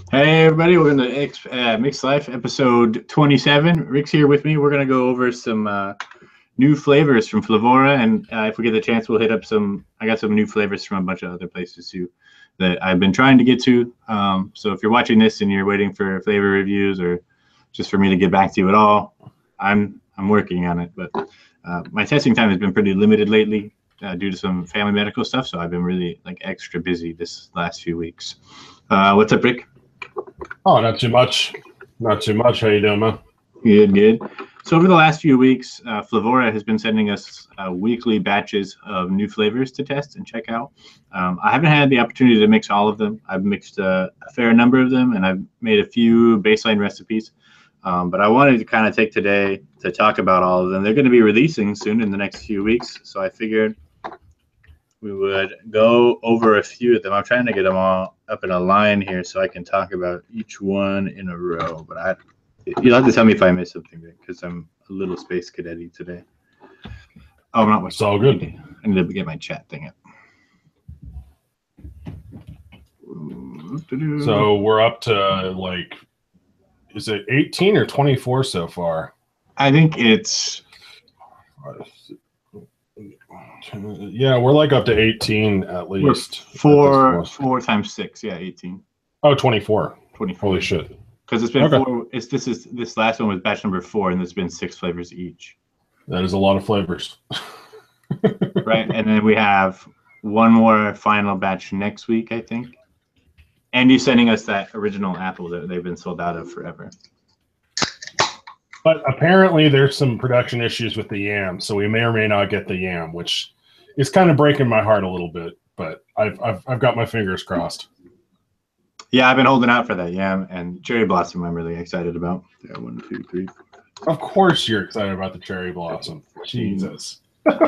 Hey everybody, welcome to MixLife episode 27. Rick's here with me. We're going to go over some new flavors from Flavora, and if we get the chance, we'll hit up I got some new flavors from a bunch of other places too that I've been trying to get to. So if you're watching this and you're waiting for flavor reviews or just for me to get back to you at all, I'm working on it. But my testing time has been pretty limited lately due to some family medical stuff, so I've been really extra busy this last few weeks. What's up, Rick? Oh, not too much. Not too much. How you doing, man? Good. So over the last few weeks, Flavora has been sending us weekly batches of new flavors to test and check out. I haven't had the opportunity to mix all of them. I've mixed a fair number of them, and I've made a few baseline recipes. But I wanted to kind of take today to talk about all of them. They're going to be releasing soon in the next few weeks, so I figured we would go over a few of them. I'm trying to get them all up in a line here so I can talk about each one in a row. But you'll have to tell me if I miss something, because I'm a little space cadet-y today. Oh, I'm not. It's all good. I need to get my chat thing up. So we're up to is it 18 or 24 so far? I think it's. Yeah, we're up to 18 at least. Four times 6, yeah, 18. Oh, 24. 24. Holy shit. Because it's been four. This last one was batch number 4, and there's been 6 flavors each. That is a lot of flavors. Right, and then we have one more final batch next week, I think. And you're sending us that original apple that they've been sold out of forever. But apparently there's some production issues with the yam, so we may or may not get the yam, which is kind of breaking my heart a little bit. But I've got my fingers crossed. Yeah, I've been holding out for that yam and cherry blossom. I'm really excited about. Yeah, 1, 2, 3. Of course, you're excited about the cherry blossom. Jesus. What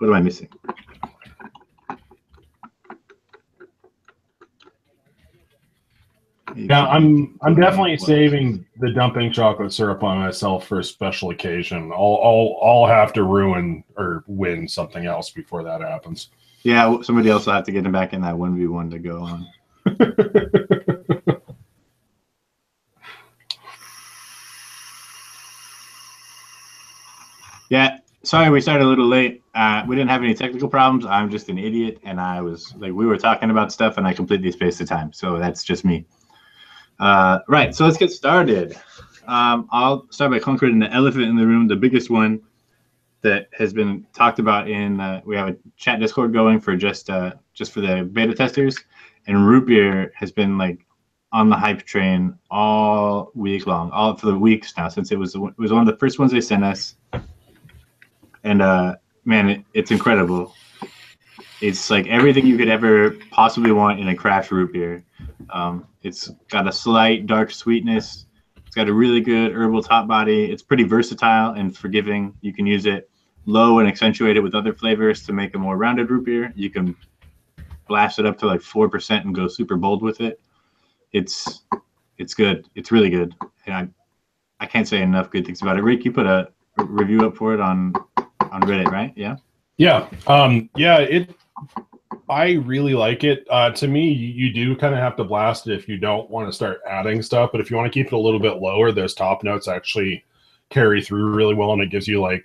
am I missing? Yeah, I'm definitely saving the dumping chocolate syrup on myself for a special occasion. I'll have to ruin or win something else before that happens. Yeah, somebody else will have to get him back in that 1v1 to go on. Yeah, sorry we started a little late. We didn't have any technical problems. I'm just an idiot, and I was we were talking about stuff, and I completely spaced the time. So that's just me. Right, so let's get started. I'll start by conquering the elephant in the room, the biggest one that has been talked about in. We have a chat Discord going for just for the beta testers, and root beer has been on the hype train all week long, all for the weeks now, since it was one of the first ones they sent us. And man, it's incredible. It's everything you could ever possibly want in a craft root beer. It's got a slight dark sweetness. It's got a really good herbal top body. It's pretty versatile and forgiving. You can use it low and accentuate it with other flavors to make a more rounded root beer. You can blast it up to 4% and go super bold with it. It's good. It's really good. And I can't say enough good things about it. Rick, you put a review up for it on Reddit, right? Yeah. Yeah. I really like it. To me, you do kind of have to blast it if you don't want to start adding stuff. But if you want to keep it a little bit lower, those top notes actually carry through really well, and it gives you a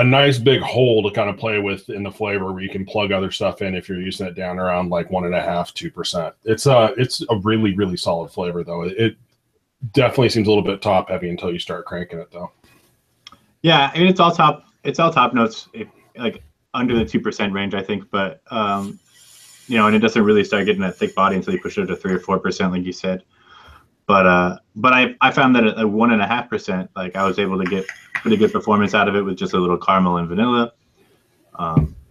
nice big hole to kind of play with in the flavor where you can plug other stuff in if you're using it down around 1.5%, 2%. It's a really, really solid flavor, though. It definitely seems a little bit top heavy until you start cranking it, though. Yeah, I mean, it's all top notes, under the 2% range, I think, but and it doesn't really start getting that thick body until you push it to 3 or 4%, like you said. But I found that at 1.5%, I was able to get pretty good performance out of it with just a little caramel and vanilla.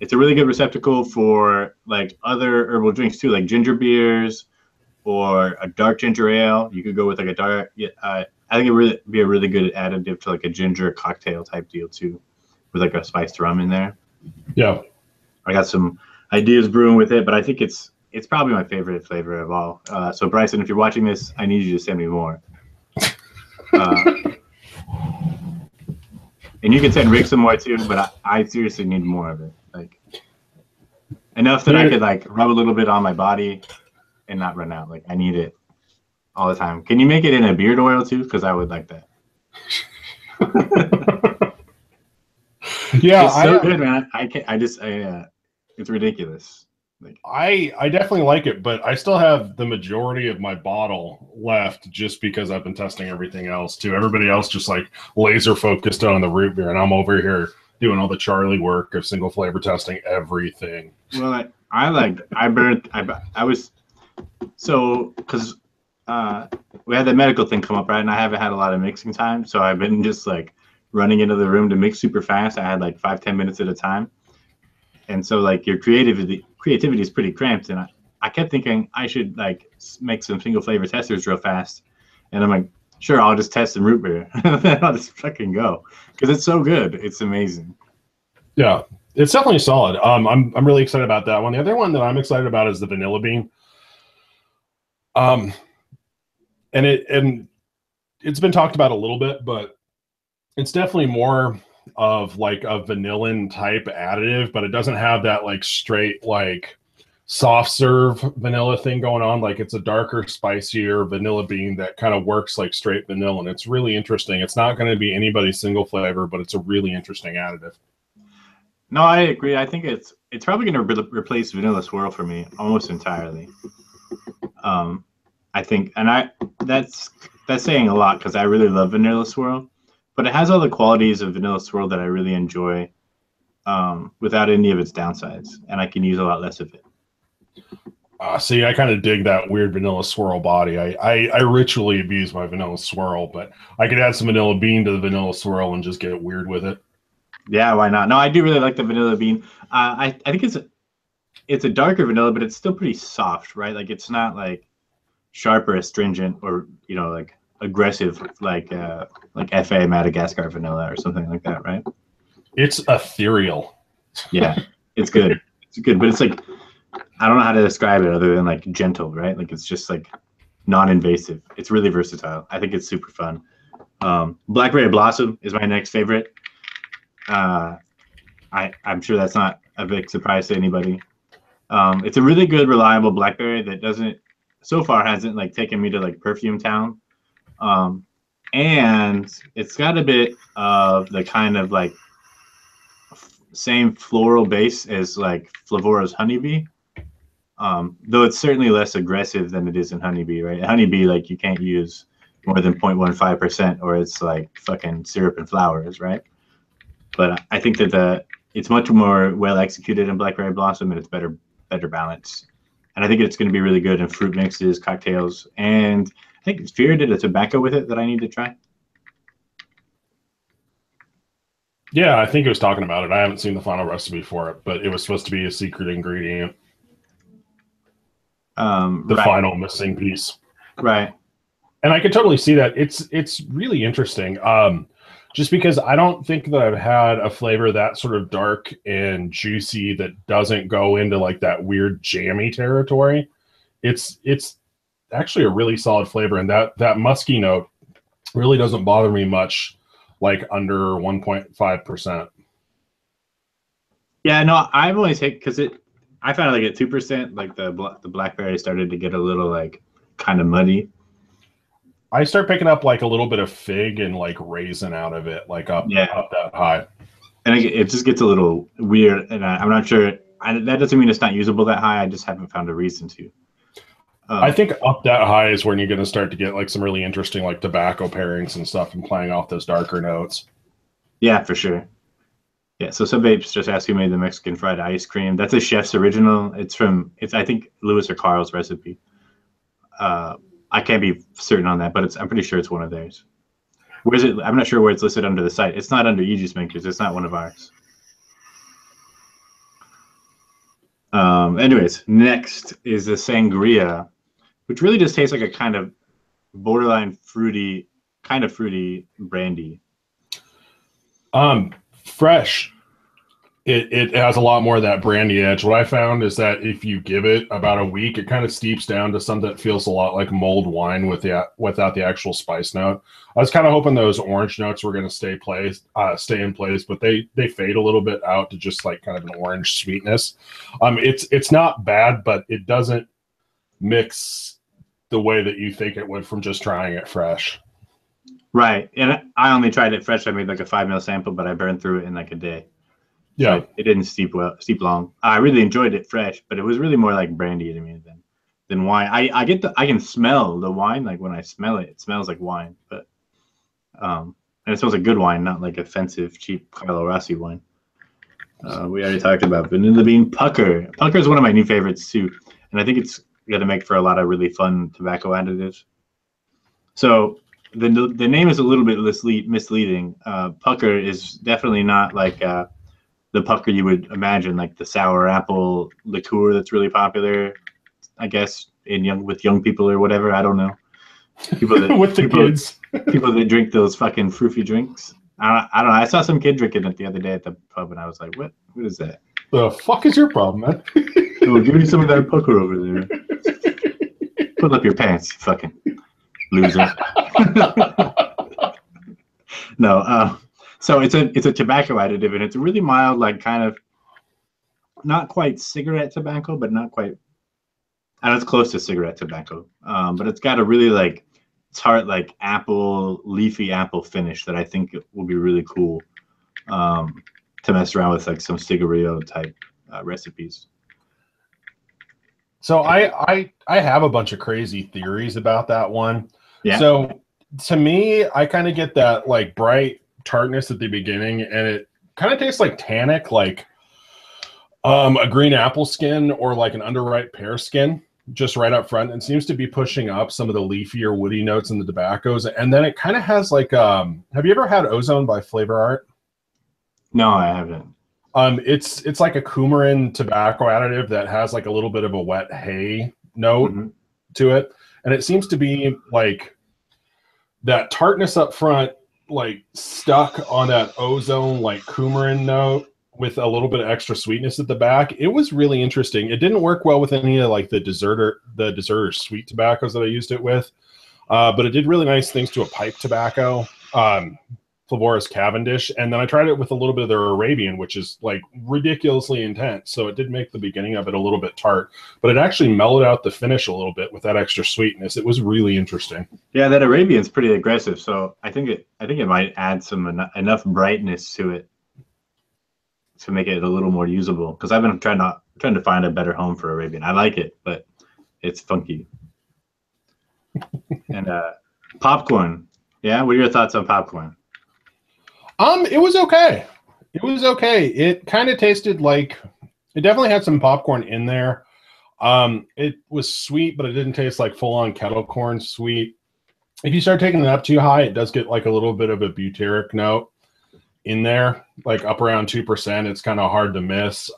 It's a really good receptacle for other herbal drinks too, like ginger beers or a dark ginger ale. You could go with a dark. I think it would be a really good additive to a ginger cocktail type deal too, with a spiced rum in there. Yeah, I got some ideas brewing with it, but I think it's probably my favorite flavor of all. So Bryson, if you're watching this, I need you to send me more. And you can send Rick some more too, but I seriously need more of it. Enough that I could rub a little bit on my body and not run out. Like I need it all the time. Can you make it in a beard oil too? Because I would like that. Yeah, it's so good, man. I can't. I just. It's ridiculous. Like I definitely like it, but I still have the majority of my bottle left just because I've been testing everything else too. Everybody else just like laser focused on the root beer, and I'm over here doing all the Charlie work of single flavor testing everything. Well, I was so because we had the medical thing come up, right? And I haven't had a lot of mixing time, so I've been just like running into the room to mix super fast. I had like 5-10 minutes at a time. And so like your creativity is pretty cramped. And I kept thinking I should like make some single flavor testers real fast. And I'm like, sure, I'll just test some root beer. I'll just fucking go. Because it's so good. It's amazing. Yeah, it's definitely solid. I'm really excited about that one. The other one that I'm excited about is the vanilla bean. And it's been talked about a little bit, but it's definitely more of like a vanillin type additive, but it doesn't have that like straight like soft serve vanilla thing going on. Like it's a darker, spicier vanilla bean that kind of works like straight vanilla, and it's really interesting. It's not going to be anybody's single flavor, but it's a really interesting additive. No, I agree. I think it's probably going to replace vanilla swirl for me almost entirely. I think, and that's saying a lot because I really love vanilla swirl. But it has all the qualities of vanilla swirl that I really enjoy without any of its downsides. And I can use a lot less of it. See, I kind of dig that weird vanilla swirl body. I ritually abuse my vanilla swirl, but I could add some vanilla bean to the vanilla swirl and just get weird with it. Yeah, why not? No, I do really like the vanilla bean. I think it's a darker vanilla, but it's still pretty soft, right? Like it's not like sharp or astringent or, you know, like aggressive like FA Madagascar vanilla or something like that, right? It's ethereal. Yeah, it's good. It's good, but it's like I don't know how to describe it other than like gentle, right? Like it's just like non-invasive. It's really versatile. I think it's super fun. Blackberry Blossom is my next favorite. I'm sure that's not a big surprise to anybody. It's a really good, reliable blackberry that so far hasn't like taken me to like perfume town. And it's got a bit of the kind of like same floral base as like Flavora's Honeybee. Though it's certainly less aggressive than it is in Honeybee, right? Honeybee, like you can't use more than 0.15% or it's like fucking syrup and flowers, right? But I think that it's much more well executed in Blackberry Blossom and it's better balanced. And I think it's going to be really good in fruit mixes, cocktails, and I think Fear did a tobacco with it that I need to try. Yeah, I think it was talking about it. I haven't seen the final recipe for it, but it was supposed to be a secret ingredient. The final missing piece. Right. And I can totally see that. It's really interesting. Just because I don't think that I've had a flavor that sort of dark and juicy that doesn't go into like that weird jammy territory. It's actually a really solid flavor, and that musky note really doesn't bother me much, like under 1.5%. Yeah, no, I've only taken because I found it like at 2%, like the blackberry started to get a little like kind of muddy. I start picking up like a little bit of fig and like raisin out of it, like up that high. And it just gets a little weird, and I'm not sure. That doesn't mean it's not usable that high. I just haven't found a reason to. I think up that high is when you're going to start to get like some really interesting like tobacco pairings and stuff and playing off those darker notes. Yeah, for sure. Yeah, so some vapes just asked who made the Mexican fried ice cream. That's a chef's original. It's I think Lewis or Carl's recipe. I can't be certain on that, but I'm pretty sure it's one of theirs. Where's it? I'm not sure where it's listed under the site. It's not under E-Juice Makers. It's not one of ours. Anyways, next is the sangria, which really just tastes like a kind of borderline fruity brandy. Fresh. It has a lot more of that brandy edge. What I found is that if you give it about a week, it kind of steeps down to something that feels a lot like mulled wine without the actual spice note. I was kind of hoping those orange notes were going to stay in place, but they fade a little bit out to just like kind of an orange sweetness. It's not bad, but it doesn't mix the way that you think it would from just trying it fresh. Right. And I only tried it fresh. I made like a 5 ml sample, but I burned through it in like a day. Yeah. So it didn't steep long. I really enjoyed it fresh, but it was really more like brandy to me than wine. I can smell the wine. Like when I smell it, it smells like wine, but and it smells like good wine, not like offensive, cheap Carlo Rossi wine. We already talked about vanilla bean pucker. Pucker is one of my new favorites too, and I think it's going to make for a lot of really fun tobacco additives. So the name is a little bit misleading. Pucker is definitely not like the pucker you would imagine, like the sour apple liqueur that's really popular, I guess, with young people or whatever. I don't know. People that, with the kids. People that drink those fucking froofy drinks. I don't know. I saw some kid drinking it the other day at the pub, and I was like, "What? What is that? The fuck is your problem, man?" Oh, give me some of that pucker over there. Pull up your pants, you fucking loser. No. So it's a tobacco additive, and it's a really mild, like kind of not quite cigarette tobacco, but not quite. And it's close to cigarette tobacco. But it's got a really like tart, like leafy apple finish that I think will be really cool to mess around with, like some cigarillo type recipes. So I have a bunch of crazy theories about that one. Yeah. So to me, I kind of get that like bright tartness at the beginning, and it kind of tastes like tannic, like a green apple skin or like an underripe pear skin, just right up front, and seems to be pushing up some of the leafier woody notes in the tobaccos. And then it kind of has like have you ever had Ozone by Flavor Art? No, I haven't. It's like a coumarin tobacco additive that has like a little bit of a wet hay note to it, and it seems to be like that tartness up front, like stuck on that Ozone like coumarin note with a little bit of extra sweetness at the back. It was really interesting. It didn't work well with any of like the deserter sweet tobaccos that I used it with, but it did really nice things to a pipe tobacco, Flavoris Cavendish, and then I tried it with a little bit of their Arabian, which is like ridiculously intense. So it did make the beginning of it a little bit tart, but it actually mellowed out the finish a little bit with that extra sweetness. It was really interesting. Yeah, that Arabian's pretty aggressive, so I think it might add some enough brightness to it to make it a little more usable. Because I've been trying to find a better home for Arabian. I like it, but it's funky. And popcorn. Yeah, what are your thoughts on popcorn? It was okay. It was okay. It kind of tasted like, it definitely had some popcorn in there. It was sweet, but it didn't taste like full-on kettle corn sweet. If you start taking it up too high, it does get like a little bit of a butyric note in there, like up around 2%. It's kind of hard to miss.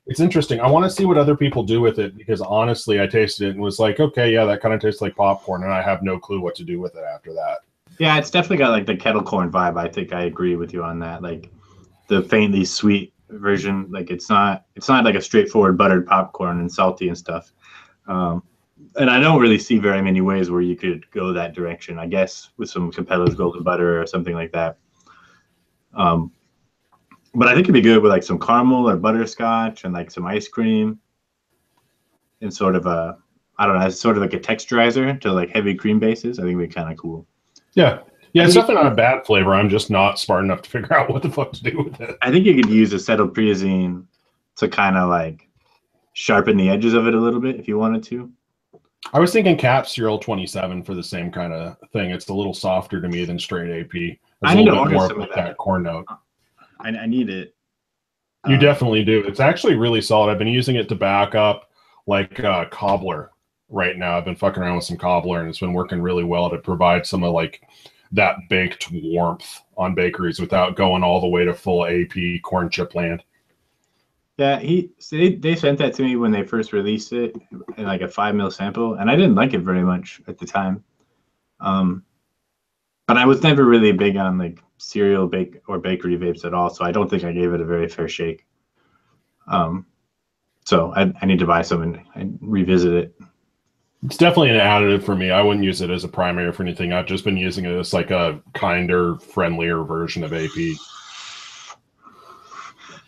It's interesting. I want to see what other people do with it, because honestly, I tasted it and was like, okay, yeah, that kind of tastes like popcorn, and I have no clue what to do with it after that. Yeah, it's definitely got like the kettle corn vibe. I think I agree with you on that. Like the faintly sweet version. Like it's not like a straightforward buttered popcorn and salty and stuff. And I don't really see very many ways where you could go that direction. I guess with some Cabela's golden butter or something like that. But I think it'd be good with like some caramel or butterscotch and like some ice cream and sort of I don't know, it's sort of like a texturizer to like heavy cream bases. I think it'd be kind of cool. Yeah. Yeah, it's definitely not a bad flavor. I'm just not smart enough to figure out what the fuck to do with it. I think you could use acetylpriazine to kind of like sharpen the edges of it a little bit if you wanted to. I was thinking Capsule 27 for the same kind of thing. It's a little softer to me than straight AP. I need to order some of that corn note. I need it. You definitely do. It's actually really solid. I've been using it to back up like cobbler right now. I've been fucking around with some cobbler, and it's been working really well to provide some of like that baked warmth on bakeries without going all the way to full AP corn chip land. Yeah, they sent that to me when they first released it in like a 5 ml sample, and I didn't like it very much at the time. But I was never really big on like cereal bakery vapes at all, so I don't think I gave it a very fair shake. So I need to buy some and revisit it. It's definitely an additive for me. I wouldn't use it as a primary for anything. I've just been using it as like a kinder, friendlier version of AP.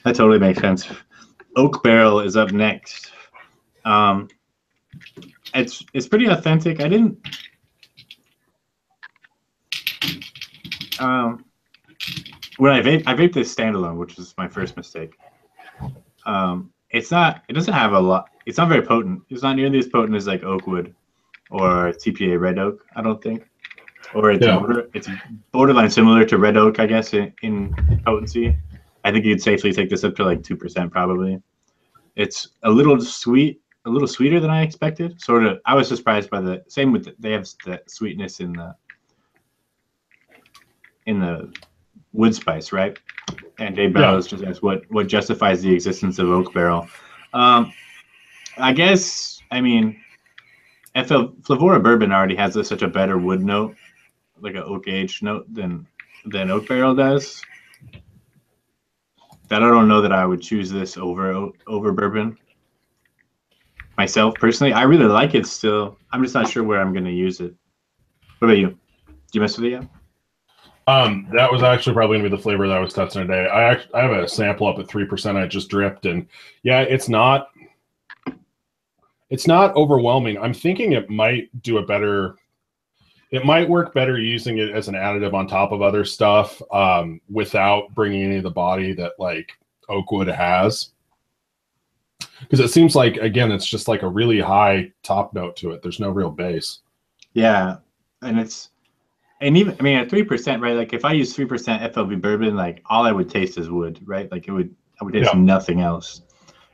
That totally makes sense. Oak Barrel is up next. It's pretty authentic. I didn't. When I vaped this standalone, which was my first mistake. It's not. It doesn't have a lot. It's not very potent. It's not nearly as potent as like Oakwood or TPA Red Oak. I don't think. Or it's borderline similar to Red Oak, I guess, in potency. I think you'd safely take this up to like 2% probably. It's a little sweeter than I expected. Sort of. I was surprised by the same with they have the sweetness in the wood spice, right? And Dave Barrows just asked what justifies the existence of oak barrel. I guess, I mean, Flavora bourbon already has such a better wood note, like an oak aged note than oak barrel does, that I don't know that I would choose this over bourbon. Myself personally, I really like it still. I'm just not sure where I'm going to use it. What about you? Do you mess with it yet? That was actually probably gonna be the flavor that I was testing today. I have a sample up at 3%. I just dripped, and yeah, it's not overwhelming. I'm thinking it might do a better. It might work better using it as an additive on top of other stuff, without bringing any of the body that like Oakwood has. Because it seems like, again, it's just like a really high top note to it. There's no real base. Yeah, and even, I mean, at 3%, right? Like if I use 3% FLV bourbon, like all I would taste is wood, right? Like I would taste nothing else,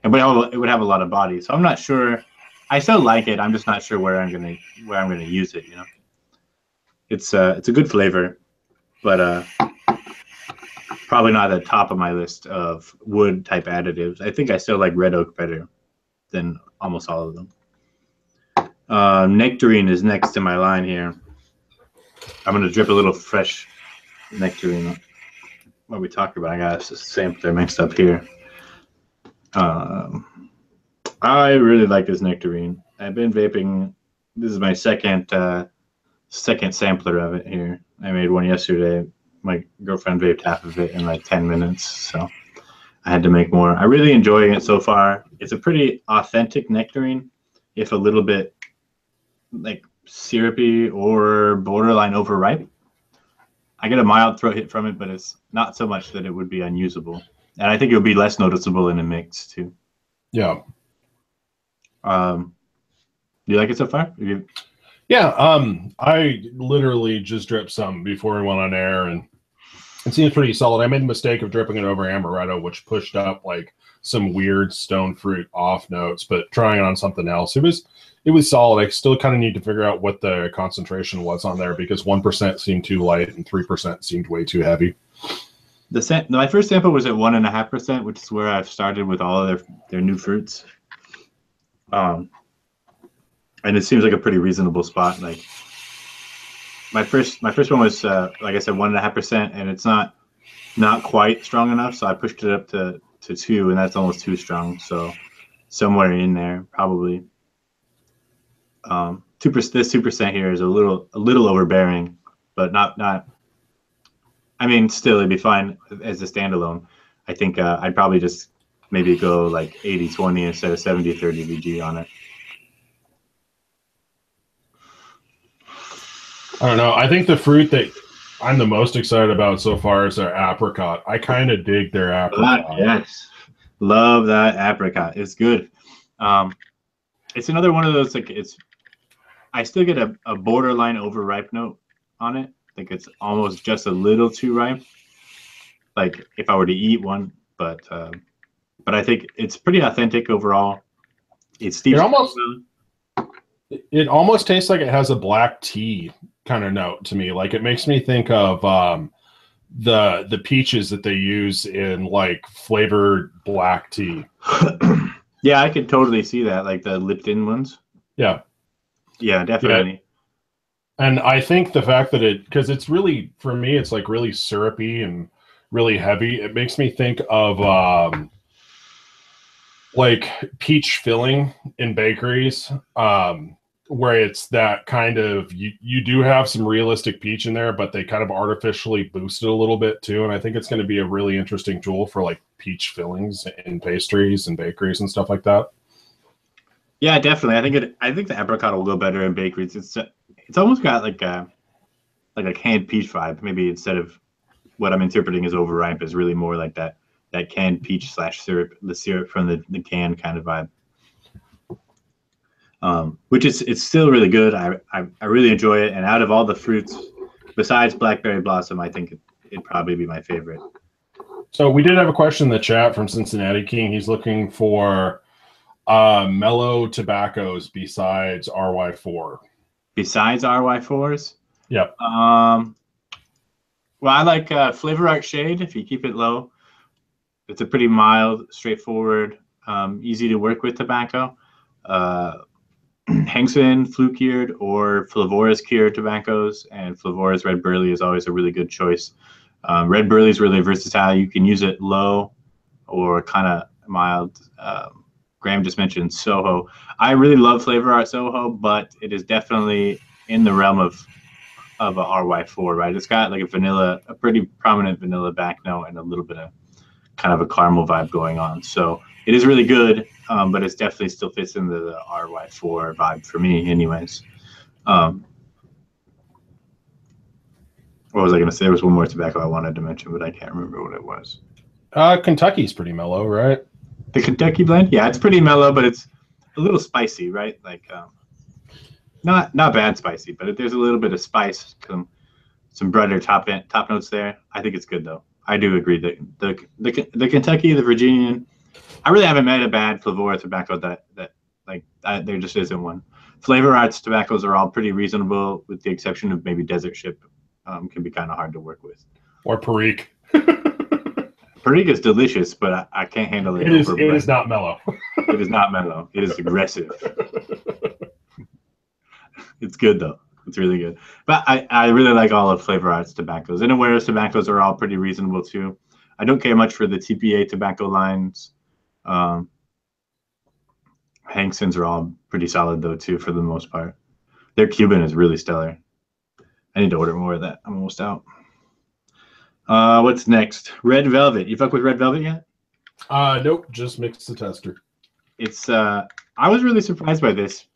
and it would have a lot of body. So I'm not sure. I still like it. I'm just not sure where I'm gonna use it. You know, it's a good flavor, but probably not at the top of my list of wood type additives. I think I still like Red Oak better than almost all of them. Nectarine is next in my line here. I'm going to drip a little fresh nectarine. What we talked about, I got a sampler mixed up here. I really like this nectarine. I've been vaping. This is my second sampler of it here. I made one yesterday. My girlfriend vaped half of it in like 10 minutes, so I had to make more. I'm really enjoying it so far. It's a pretty authentic nectarine, if a little bit like syrupy or borderline overripe. I get a mild throat hit from it, but it's not so much that it would be unusable. And I think it would be less noticeable in a mix too. Yeah. Do you like it so far? Yeah. I literally just dripped some before we went on air, and it seems pretty solid. I made the mistake of dripping it over amaretto, which pushed up like some weird stone fruit off notes, but trying it on something else, it was solid. I still kind of need to figure out what the concentration was on there, because 1% seemed too light and 3% seemed way too heavy. My first sample was at 1.5%, which is where I've started with all of their new fruits. And it seems like a pretty reasonable spot. Like my first one was like I said, 1.5%, and it's not quite strong enough, so I pushed it up to 2, and that's almost too strong. So somewhere in there, probably. 2%. This 2% here is a little overbearing, but not. I mean, still, it'd be fine as a standalone. I think I'd probably just maybe go like 80-20 instead of 70-30 VG on it. I don't know. I think the fruit that I'm the most excited about so far is their apricot. I kind of dig their apricot. Yes, love that apricot. It's good. It's another one of those, like, I still get a borderline overripe note on it. Like it's almost just a little too ripe. Like if I were to eat one, but I think it's pretty authentic overall. It almost tastes like it has a black tea kind of note to me. Like it makes me think of the peaches that they use in like flavored black tea. Yeah, I could totally see that, like the Lipton ones. Yeah, definitely. Yeah. And I think the fact that because it's really, for me, it's like really syrupy and really heavy. It makes me think of like peach filling in bakeries, where it's that kind of, you do have some realistic peach in there, but they kind of artificially boost it a little bit too. And I think it's going to be a really interesting tool for like peach fillings in pastries and bakeries and stuff like that. Yeah, definitely. I think the apricot will go better in bakeries. It's almost got like a canned peach vibe. Maybe instead of what I'm interpreting as overripe is really more like that canned peach / syrup, the syrup from the can kind of vibe. Which it's still really good. I really enjoy it. And out of all the fruits, besides blackberry blossom, I think it'd probably be my favorite. So we did have a question in the chat from Cincinnati King. He's looking for mellow tobaccos besides RY4. Besides RY4s? Yep. Well, I like Flavor Art Shade if you keep it low. It's a pretty mild, straightforward, easy to work with tobacco. Hengson, flue-cured, or Flavora's cured tobaccos, and Flavora's Red Burley is always a really good choice. Red Burley is really versatile. You can use it low or kind of mild. Graham just mentioned Soho. I really love Flavor Art Soho, but it is definitely in the realm of a RY4, right? It's got like a pretty prominent vanilla back note and a little bit of kind of a caramel vibe going on. So it is really good, but it definitely still fits into the RY4 vibe for me anyways. What was I going to say? There was one more tobacco I wanted to mention, but I can't remember what it was. Kentucky's pretty mellow, right? The Kentucky blend? Yeah, it's pretty mellow, but it's a little spicy, right? Like, not bad spicy, but there's a little bit of spice, some bread or top notes there. I think it's good, though. I do agree that the Kentucky, the Virginian, I really haven't met a bad Flavora tobacco there just isn't one. Flavor Arts tobaccos are all pretty reasonable, with the exception of maybe Desert Ship. Can be kind of hard to work with. Or Perique. Perique is delicious, but I can't handle it. It is not mellow. It is not mellow. It is aggressive. It's good, though. It's really good. But I really like all of Flavor Arts tobaccos. And Aware's tobaccos are all pretty reasonable, too. I don't care much for the TPA tobacco lines. Hankson's are all pretty solid, though, too, for the most part. Their Cuban is really stellar. I need to order more of that. I'm almost out. What's next? Red Velvet. You fuck with Red Velvet yet? Nope. Just mixed the tester. It's I was really surprised by this.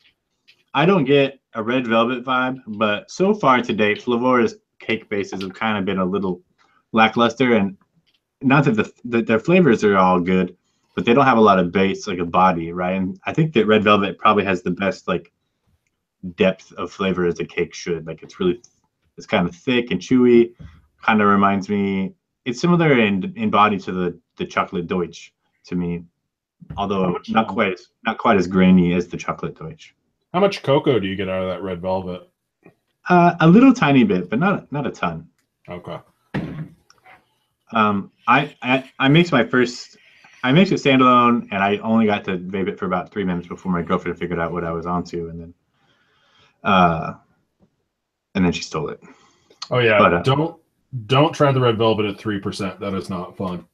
I don't get a Red Velvet vibe, but so far to date, Flavora's cake bases have kind of been a little lackluster, and not that their flavors are all good, but they don't have a lot of base, like a body, right? And I think that Red Velvet probably has the best like depth of flavor as a cake should. Like it's kind of thick and chewy. Kind of reminds me. It's similar in body to the chocolate Deutsch to me, although not quite as grainy as the chocolate Deutsch. How much cocoa do you get out of that Red Velvet? A little tiny bit, but not a ton. Okay. I mixed I mixed it standalone, and I only got to vape it for about 3 minutes before my girlfriend figured out what I was onto, and then she stole it. Oh yeah, but, don't try the Red Velvet at 3%. That is not fun.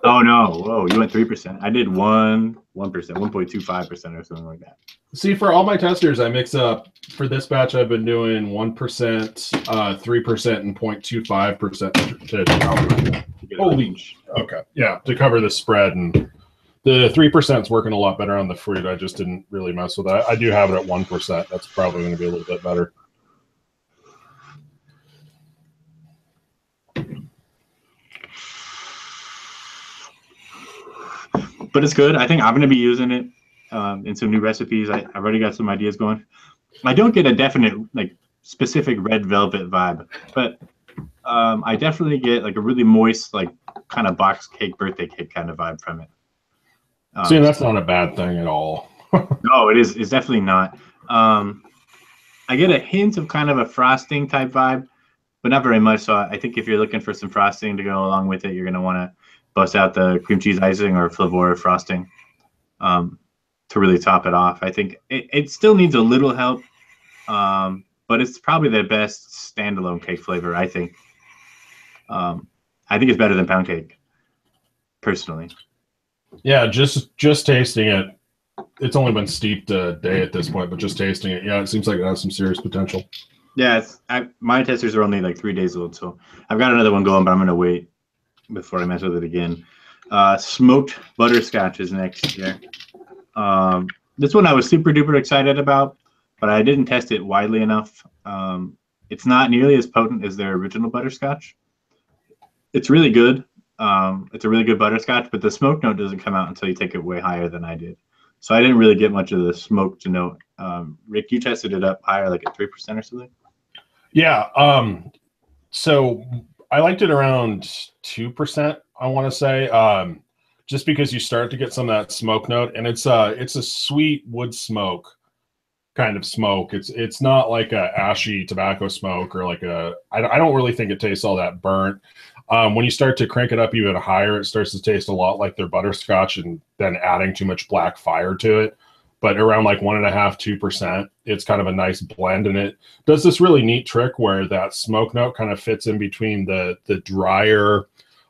Oh no! Whoa, you went 3%. I did 1%, 1.25% or something like that. See, for all my testers, I mix up. For this batch, I've been doing 1%, 3%, and 0.25% to holy. Okay, yeah, to cover the spread, and the 3% is working a lot better on the fruit. I just didn't really mess with that. I do have it at 1%. That's probably going to be a little bit better. But it's good. I think I'm going to be using it in some new recipes. I've already got some ideas going. I don't get a definite, like, specific Red Velvet vibe, but I definitely get like a really moist, like, kind of box cake, birthday cake kind of vibe from it. See, that's not a bad thing at all. No, it is. It's definitely not. I get a hint of kind of a frosting type vibe, but not very much. So I think if you're looking for some frosting to go along with it, you're going to want to bust out the cream cheese icing or Flavora frosting to really top it off. I think it still needs a little help, but it's probably the best standalone cake flavor, I think. I think it's better than pound cake, personally. Yeah, just tasting it. It's only been steeped a day at this point, but just tasting it, yeah, it seems like it has some serious potential. Yeah, my testers are only like 3 days old, so I've got another one going, but I'm going to wait before I mess with it again. Smoked butterscotch is next here. This one I was super duper excited about, but I didn't test it widely enough. It's not nearly as potent as their original butterscotch. It's really good. It's a really good butterscotch, but the smoke note doesn't come out until you take it way higher than I did. So I didn't really get much of the smoke to note. Rick, you tested it up higher, like at 3% or something? Yeah. So I liked it around 2%, I want to say. Just because you start to get some of that smoke note, and it's a sweet wood smoke kind of smoke. It's not like a ashy tobacco smoke or like I don't really think it tastes all that burnt. When you start to crank it up even higher, it starts to taste a lot like their butterscotch, and then adding too much black fire to it. But around like 1.5%, 2%, it's kind of a nice blend, and it does this really neat trick where that smoke note kind of fits in between the drier,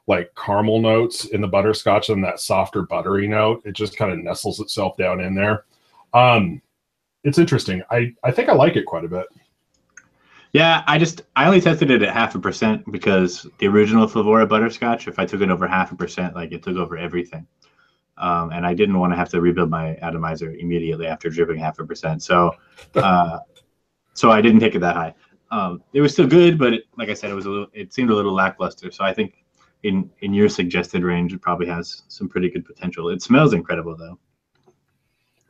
like caramel notes in the butterscotch and that softer buttery note. It just kind of nestles itself down in there. It's interesting. I think I like it quite a bit. Yeah, I only tested it at 0.5% because the original Flavora butterscotch, if I took it over 0.5%, like it took over everything. And I didn't want to have to rebuild my atomizer immediately after dripping 0.5%. So I didn't take it that high. It was still good, but like I said, it seemed a little lackluster. So I think in your suggested range, it probably has some pretty good potential. It smells incredible though.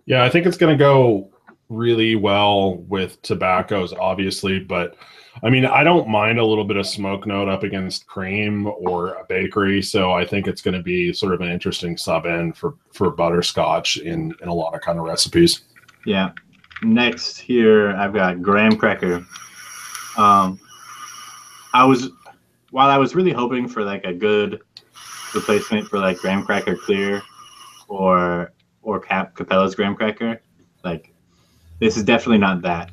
Yeah, I think it's going to go really well with tobaccos, obviously, but I mean, I don't mind a little bit of smoke note up against cream or a bakery, so I think it's going to be sort of an interesting sub-end for butterscotch in a lot of kind of recipes. Yeah. Next here, I've got graham cracker. While I was really hoping for like a good replacement for like graham cracker clear or Capella's graham cracker, like this is definitely not that.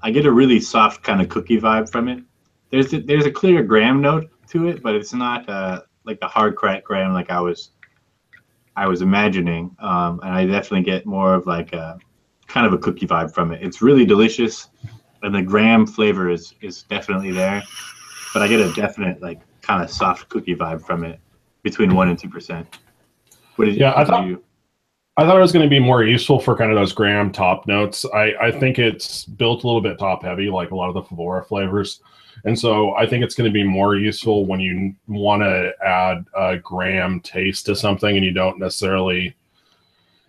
I get a really soft kind of cookie vibe from it. There's a clear graham note to it, but it's not like the hard crack graham like I was imagining. And I definitely get more of like a kind of a cookie vibe from it. It's really delicious, and the graham flavor is definitely there. But I get a definite like kind of soft cookie vibe from it, between 1% and 2%. What did you? I thought it was going to be more useful for kind of those graham top notes. I think it's built a little bit top heavy, like a lot of the Flavora flavors. And so I think it's going to be more useful when you want to add a graham taste to something and you don't necessarily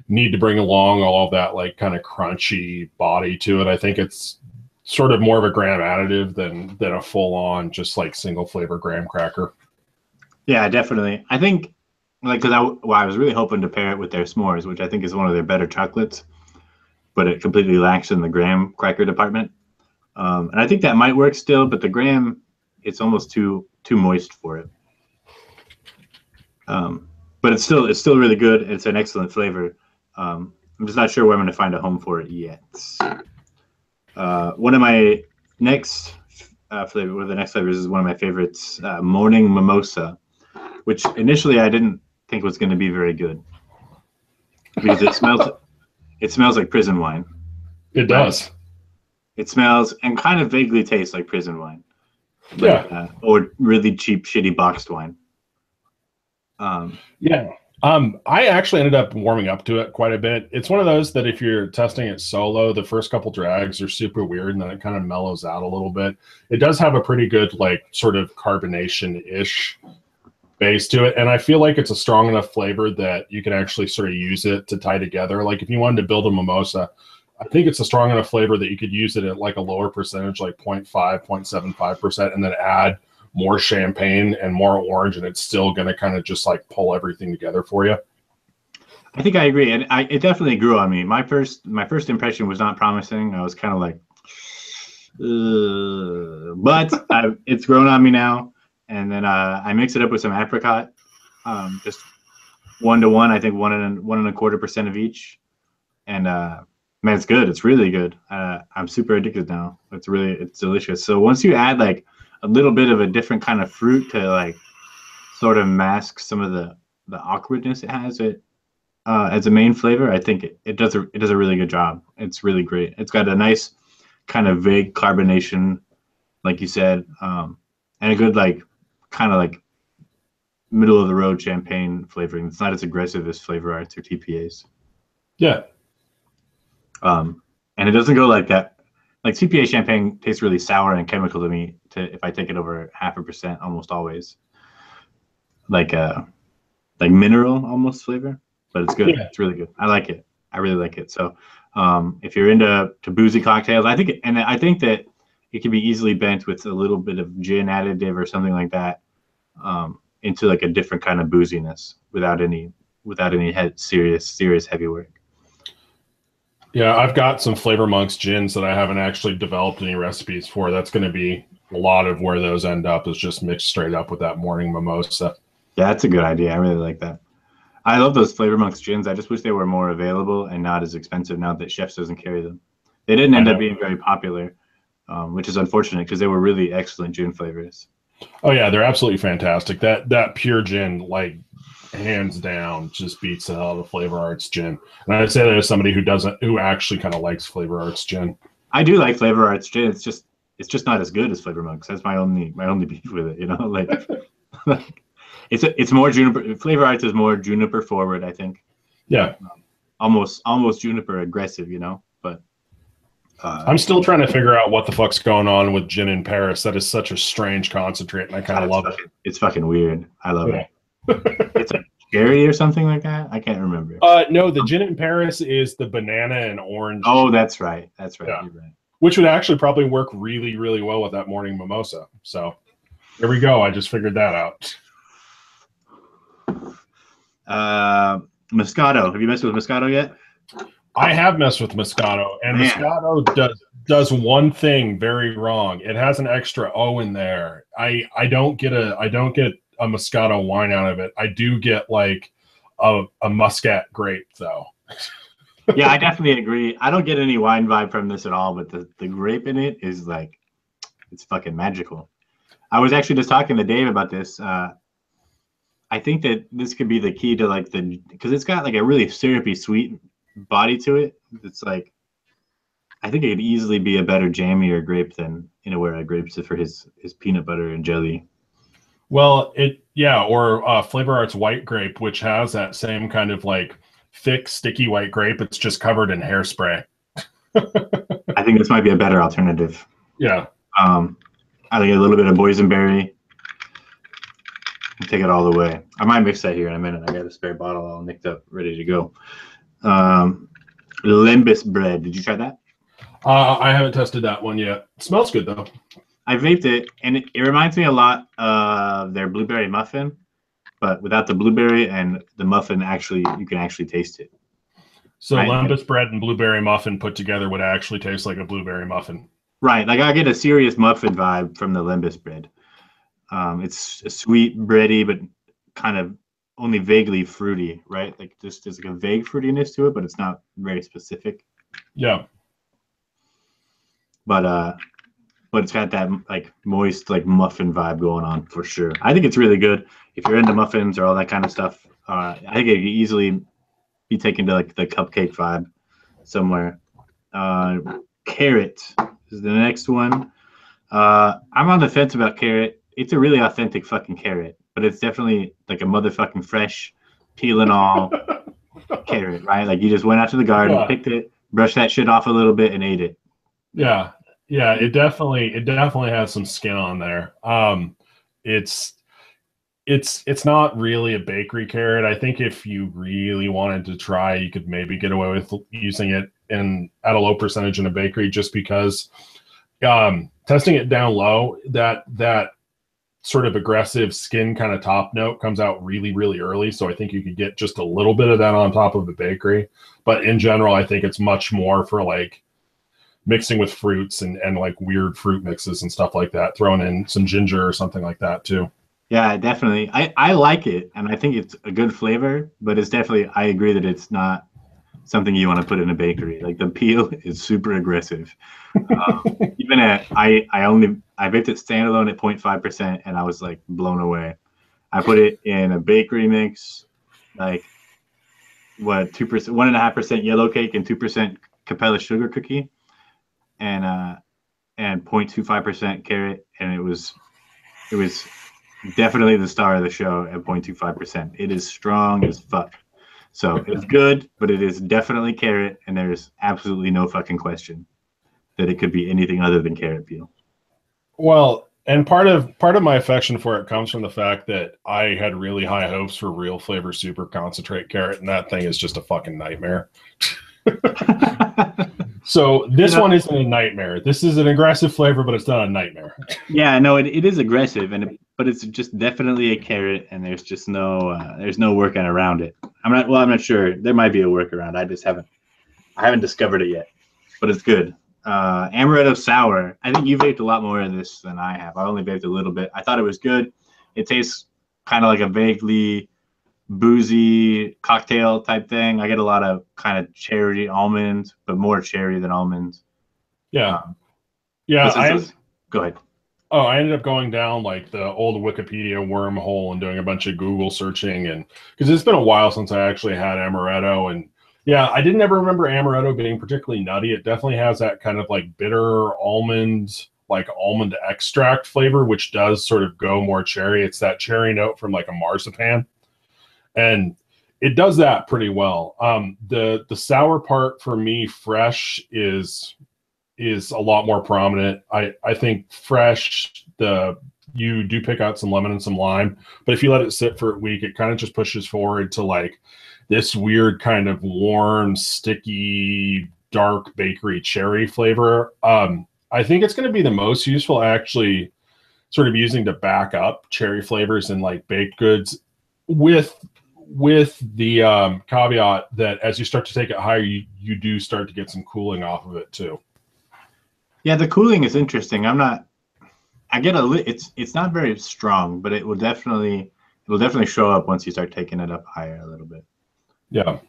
need to bring along all of that like kind of crunchy body to it. I think it's sort of more of a graham additive than a full on just like single flavor graham cracker. Yeah, definitely. I think like because I was really hoping to pair it with their s'mores, which I think is one of their better chocolates, but it completely lacks in the graham cracker department. And I think that might work still, but the graham, it's almost too moist for it. But it's still really good. It's an excellent flavor. I'm just not sure where I'm going to find a home for it yet. One of my next flavor, one of the next flavors is one of my favorites, Morning Mimosa, which initially I didn't think was going to be very good because it smells like prison wine. It does. It smells and kind of vaguely tastes like prison wine. But, yeah. Or really cheap, shitty boxed wine. Yeah. I actually ended up warming up to it quite a bit. It's one of those that if you're testing it solo, the first couple drags are super weird and then it kind of mellows out a little bit. It does have a pretty good, like, sort of carbonation-ish base to it. And I feel like it's a strong enough flavor that you can actually sort of use it to tie together. Like if you wanted to build a mimosa, I think it's a strong enough flavor that you could use it at like a lower percentage, like 0.5, 0.75%, and then add more champagne and more orange, and it's still going to kind of just like pull everything together for you. I think I agree, and it definitely grew on me. My first impression was not promising. I was kind of like, but it's grown on me now. And then I mix it up with some apricot, just 1-to-1. I think 1.25% of each, and man, it's good. It's really good. I'm super addicted now. It's delicious. So once you add like a little bit of a different kind of fruit to like sort of mask some of the awkwardness it has as a main flavor, I think it does a really good job. It's really great. It's got a nice kind of vague carbonation, like you said, and a good like kind of like middle of the road champagne flavoring. It's not as aggressive as Flavor Arts or TPAs. Yeah. And it doesn't go like that. Like CPA champagne tastes really sour and chemical to me. If I take it over 0.5%, almost always, like mineral almost flavor, but it's good. Yeah. It's really good. I like it. I really like it. So, if you're into boozy cocktails, I think that it can be easily bent with a little bit of gin additive or something like that, into like a different kind of booziness without any serious heavy work. Yeah, I've got some Flavor Monks gins that I haven't actually developed any recipes for. That's going to be a lot of where those end up, is just mixed straight up with that morning mimosa. Yeah, that's a good idea. I really like that. I love those Flavor Monks gins. I just wish they were more available and not as expensive now that Chefs doesn't carry them. They didn't end up being very popular, which is unfortunate because they were really excellent gin flavors. Oh yeah, they're absolutely fantastic. That pure gin, like, hands down, just beats the hell out of Flavor Arts gin. And I'd say that as somebody who actually kind of likes Flavor Arts gin. I do like Flavor Arts gin. It's just not as good as Flavor Monks. That's my only beef with it. You know, like it's more juniper. Flavor Arts is more juniper forward, I think. Yeah, almost juniper aggressive. You know, but I'm still trying to figure out what the fuck's going on with gin in Paris. That is such a strange concentrate, and I kind of love it. It's fucking weird. I love it. It's like cherry or something like that. I can't remember. No, the gin in Paris is the banana and orange. Oh, that's right. Yeah. You're right. Which would actually probably work really, really well with that morning mimosa. So there we go. I just figured that out. Moscato. Have you messed with Moscato yet? I have messed with Moscato, and Moscato does one thing very wrong. It has an extra O in there. I don't get a Moscato wine out of it. I do get like a Muscat grape though. Yeah, I definitely agree. I don't get any wine vibe from this at all, but the grape in it is like, it's fucking magical. I was actually just talking to Dave about this. I think that this could be the key to like because it's got like a really syrupy sweet body to it. It's like, I think it could easily be a better jammy or grape than a grapes for his peanut butter and jelly. Well, or Flavor Arts white grape, which has that same kind of like thick, sticky white grape. It's just covered in hairspray. I think this might be a better alternative. Yeah. I think a little bit of boysenberry. Take it all the way. I might mix that here in a minute. I got a spare bottle all nicked up, ready to go. Limbus bread. Did you try that? I haven't tested that one yet. It smells good though. I vaped it, and it reminds me a lot of their blueberry muffin, but without the blueberry, and the muffin you can actually taste it. So right? Limbus bread and blueberry muffin put together would actually taste like a blueberry muffin. Right. Like I get a serious muffin vibe from the Limbus bread. It's a sweet, bready, but kind of only vaguely fruity, right? Like there's like a vague fruitiness to it, but it's not very specific. Yeah. But it's got that like moist, like muffin vibe going on for sure. I think it's really good. If you're into muffins or all that kind of stuff, I think it could easily be taken to like the cupcake vibe somewhere. Carrot is the next one. I'm on the fence about carrot. It's a really authentic fucking carrot, but it's definitely like a motherfucking fresh, peel and all carrot, right? Like you just went out to the garden, picked it, brushed that shit off a little bit, and ate it. Yeah. Yeah, it definitely has some skin on there. It's not really a bakery carrot. I think if you really wanted to try, you could maybe get away with using it at a low percentage in a bakery, just because testing it down low, that sort of aggressive skin kind of top note comes out really, really early. So I think you could get just a little bit of that on top of the bakery. But in general, I think it's much more for like mixing with fruits and like weird fruit mixes and stuff like that, throwing in some ginger or something like that too. Yeah, definitely. I like it, and I think it's a good flavor, but it's definitely, I agree that it's not something you want to put in a bakery. Like the peel is super aggressive. Even I vaped it standalone at 0.5%, and I was like blown away. I put it in a bakery mix, like 2%, 1.5% yellow cake and 2% Capella sugar cookie, and 0.25% carrot, and it was definitely the star of the show at 0.25%. It is strong as fuck. So it's good, but it is definitely carrot, and there's absolutely no fucking question that it could be anything other than carrot peel. Well, and part of my affection for it comes from the fact that I had really high hopes for Real Flavor Super Concentrate Carrot, and that thing is just a fucking nightmare. So this one isn't a nightmare. This is an aggressive flavor, but it's not a nightmare. Yeah, no, it is aggressive, but it's just definitely a carrot, and there's just no working around it. I'm not sure. There might be a workaround. I haven't discovered it yet, but it's good. Amaretto sour. I think you vaped a lot more of this than I have. I only vaped a little bit. I thought it was good. It tastes kind of like a vaguely boozy cocktail type thing. I get a lot of kind of cherry almonds, but more cherry than almonds. Yeah. Go ahead. Oh, I ended up going down like the old Wikipedia wormhole and doing a bunch of Google searching, and because it's been a while since I actually had amaretto, and yeah, I didn't ever remember amaretto being particularly nutty. It definitely has that kind of like bitter almond, like almond extract flavor, which does sort of go more cherry. It's that cherry note from like a marzipan, and it does that pretty well. The sour part for me, fresh is a lot more prominent. I think fresh, you do pick out some lemon and some lime, but if you let it sit for a week, it kind of just pushes forward to like this weird kind of warm, sticky, dark bakery cherry flavor. I think it's going to be the most useful actually sort of using to back up cherry flavors in like baked goods with the caveat that as you start to take it higher, you do start to get some cooling off of it too. Yeah, the cooling is interesting. It's not very strong, but it will definitely show up once you start taking it up higher a little bit. Yeah.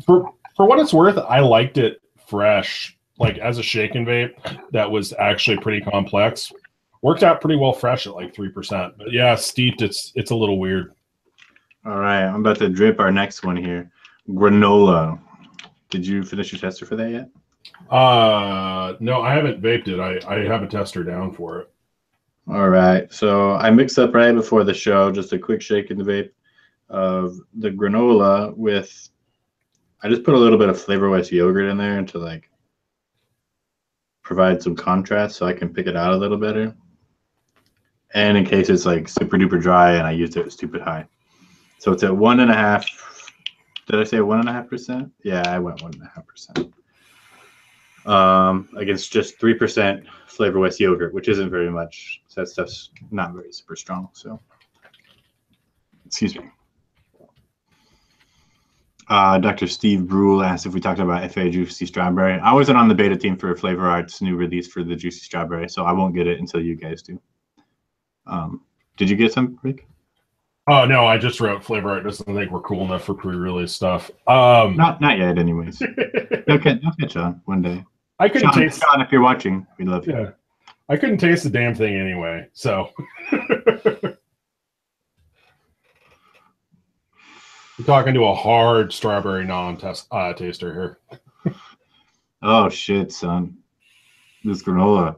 For what it's worth, I liked it fresh, like as a shake and vape that was actually pretty complex. Worked out pretty well fresh at like 3%. But yeah, steeped, it's a little weird. All right, I'm about to drip our next one here. Granola. Did you finish your tester for that yet? No, I haven't vaped it. I have a tester down for it. All right, so I mixed up right before the show, just a quick shake in the vape of the granola with, I just put a little bit of Flavor West yogurt in there to like provide some contrast so I can pick it out a little better. And in case it's like super duper dry and I used it stupid high. So it's at 1.5. Did I say 1.5%? Yeah, I went 1.5%. Against just 3% Flavor West yogurt, which isn't very much. So that stuff's not very super strong. So, excuse me. Dr. Steve Brule asked if we talked about FA Juicy Strawberry. I wasn't on the beta team for Flavor Art's new release for the Juicy Strawberry, so I won't get it until you guys do. Did you get some, Rick? Oh no, I just wrote Flavor Art doesn't think we're cool enough for pre-release stuff. Not yet, anyways. They'll catch on one day. I couldn't taste Sean, if you're watching, we love you. Yeah, I couldn't taste the damn thing anyway. So we're talking to a hard strawberry taster here. Oh shit, son! This granola,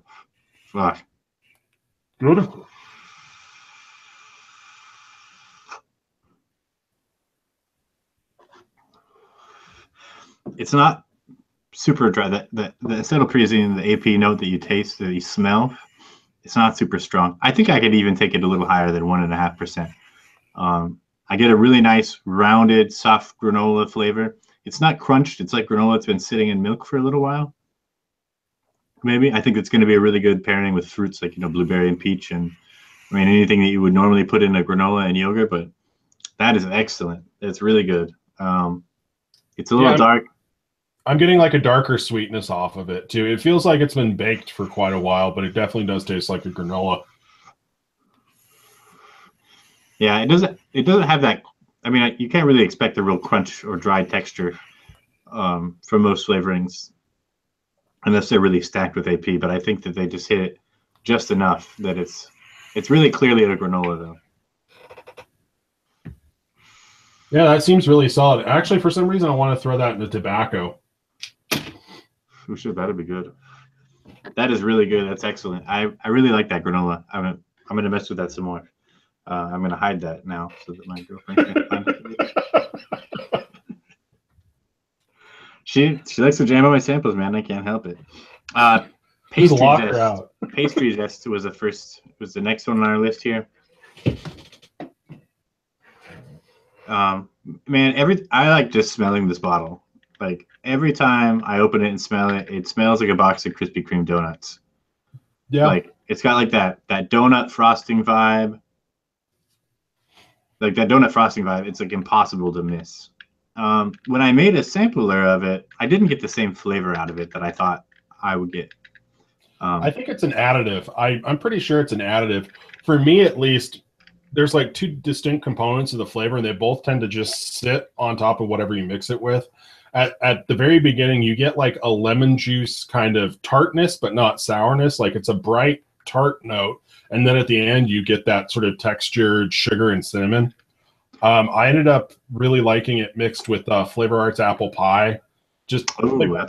fuck. Beautiful. It's not super dry. The acetylpyrazine, the AP note that you taste, that you smell, it's not super strong. I think I could even take it a little higher than 1.5%. I get a really nice rounded, soft granola flavor. It's not crunched. It's like granola that's been sitting in milk for a little while. Maybe. I think it's going to be a really good pairing with fruits like, blueberry and peach, and I mean anything that you would normally put in a granola and yogurt. But that is excellent. It's really good. It's a little dark. I'm getting like a darker sweetness off of it too. It feels like it's been baked for quite a while, but it definitely does taste like a granola. Yeah, it doesn't have that. I mean, you can't really expect a real crunch or dry texture from most flavorings unless they're really stacked with AP. But I think that they just hit it just enough that it's really clearly a granola though. Yeah, that seems really solid. Actually, for some reason, I want to throw that into tobacco. Oh shit, that'd be good. That is really good. That's excellent. I really like that granola. I'm gonna mess with that some more. I'm gonna hide that now so that my girlfriend can't find She likes to jam on my samples, man. I can't help it. Just lock her Zest. out. Pastry Zest was the next one on our list here. Man, I like just smelling this bottle. Like every time I open it and smell it, it smells like a box of Krispy Kreme donuts. Yeah. Like it's got like that donut frosting vibe. Like that donut frosting vibe, it's like impossible to miss. When I made a sampler of it, I didn't get the same flavor out of it that I thought I would get. I think it's an additive. I'm pretty sure it's an additive. For me, at least, there's like two distinct components of the flavor, and they both tend to just sit on top of whatever you mix it with. At the very beginning, you get like a lemon juice kind of tartness, but not sourness. Like it's a bright tart note. And then at the end, you get that sort of textured sugar and cinnamon. I ended up really liking it mixed with Flavor Arts apple pie. Just Flavor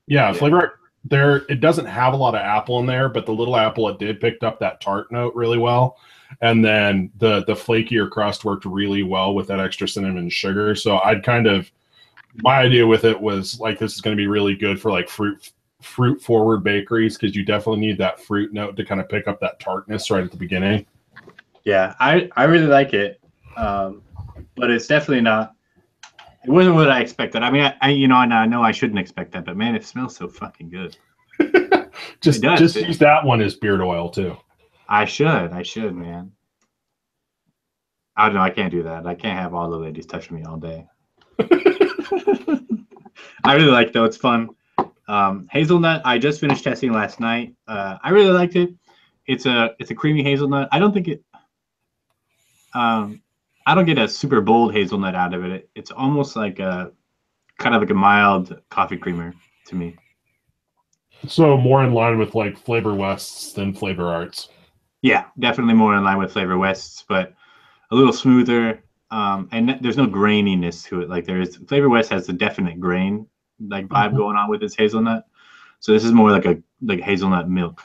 Art there. It doesn't have a lot of apple in there, but the little apple it did picked up that tart note really well. And then the flakier crust worked really well with that extra cinnamon and sugar. So my idea with it was like, this is going to be really good for like fruit forward bakeries, because you definitely need that fruit note to kind of pick up that tartness right at the beginning. Yeah, I really like it, but it's definitely not. It wasn't what I expected. I mean, I know I shouldn't expect that, but man, it smells so fucking good. just use that one as beard oil too. I should, man. I don't know. I can't do that. I can't have all the ladies touching me all day. I really like it, though. It's fun. Hazelnut, I just finished testing last night. I really liked it. It's a creamy hazelnut. I don't think it. I don't get a super bold hazelnut out of it. It's almost like a kind of like a mild coffee creamer to me. So more in line with like Flavor Wests than Flavor Arts. Yeah, definitely more in line with Flavor Wests, but a little smoother. And there's no graininess to it. Like Flavor West has a definite grain like vibe going on with its hazelnut. So this is more like hazelnut milk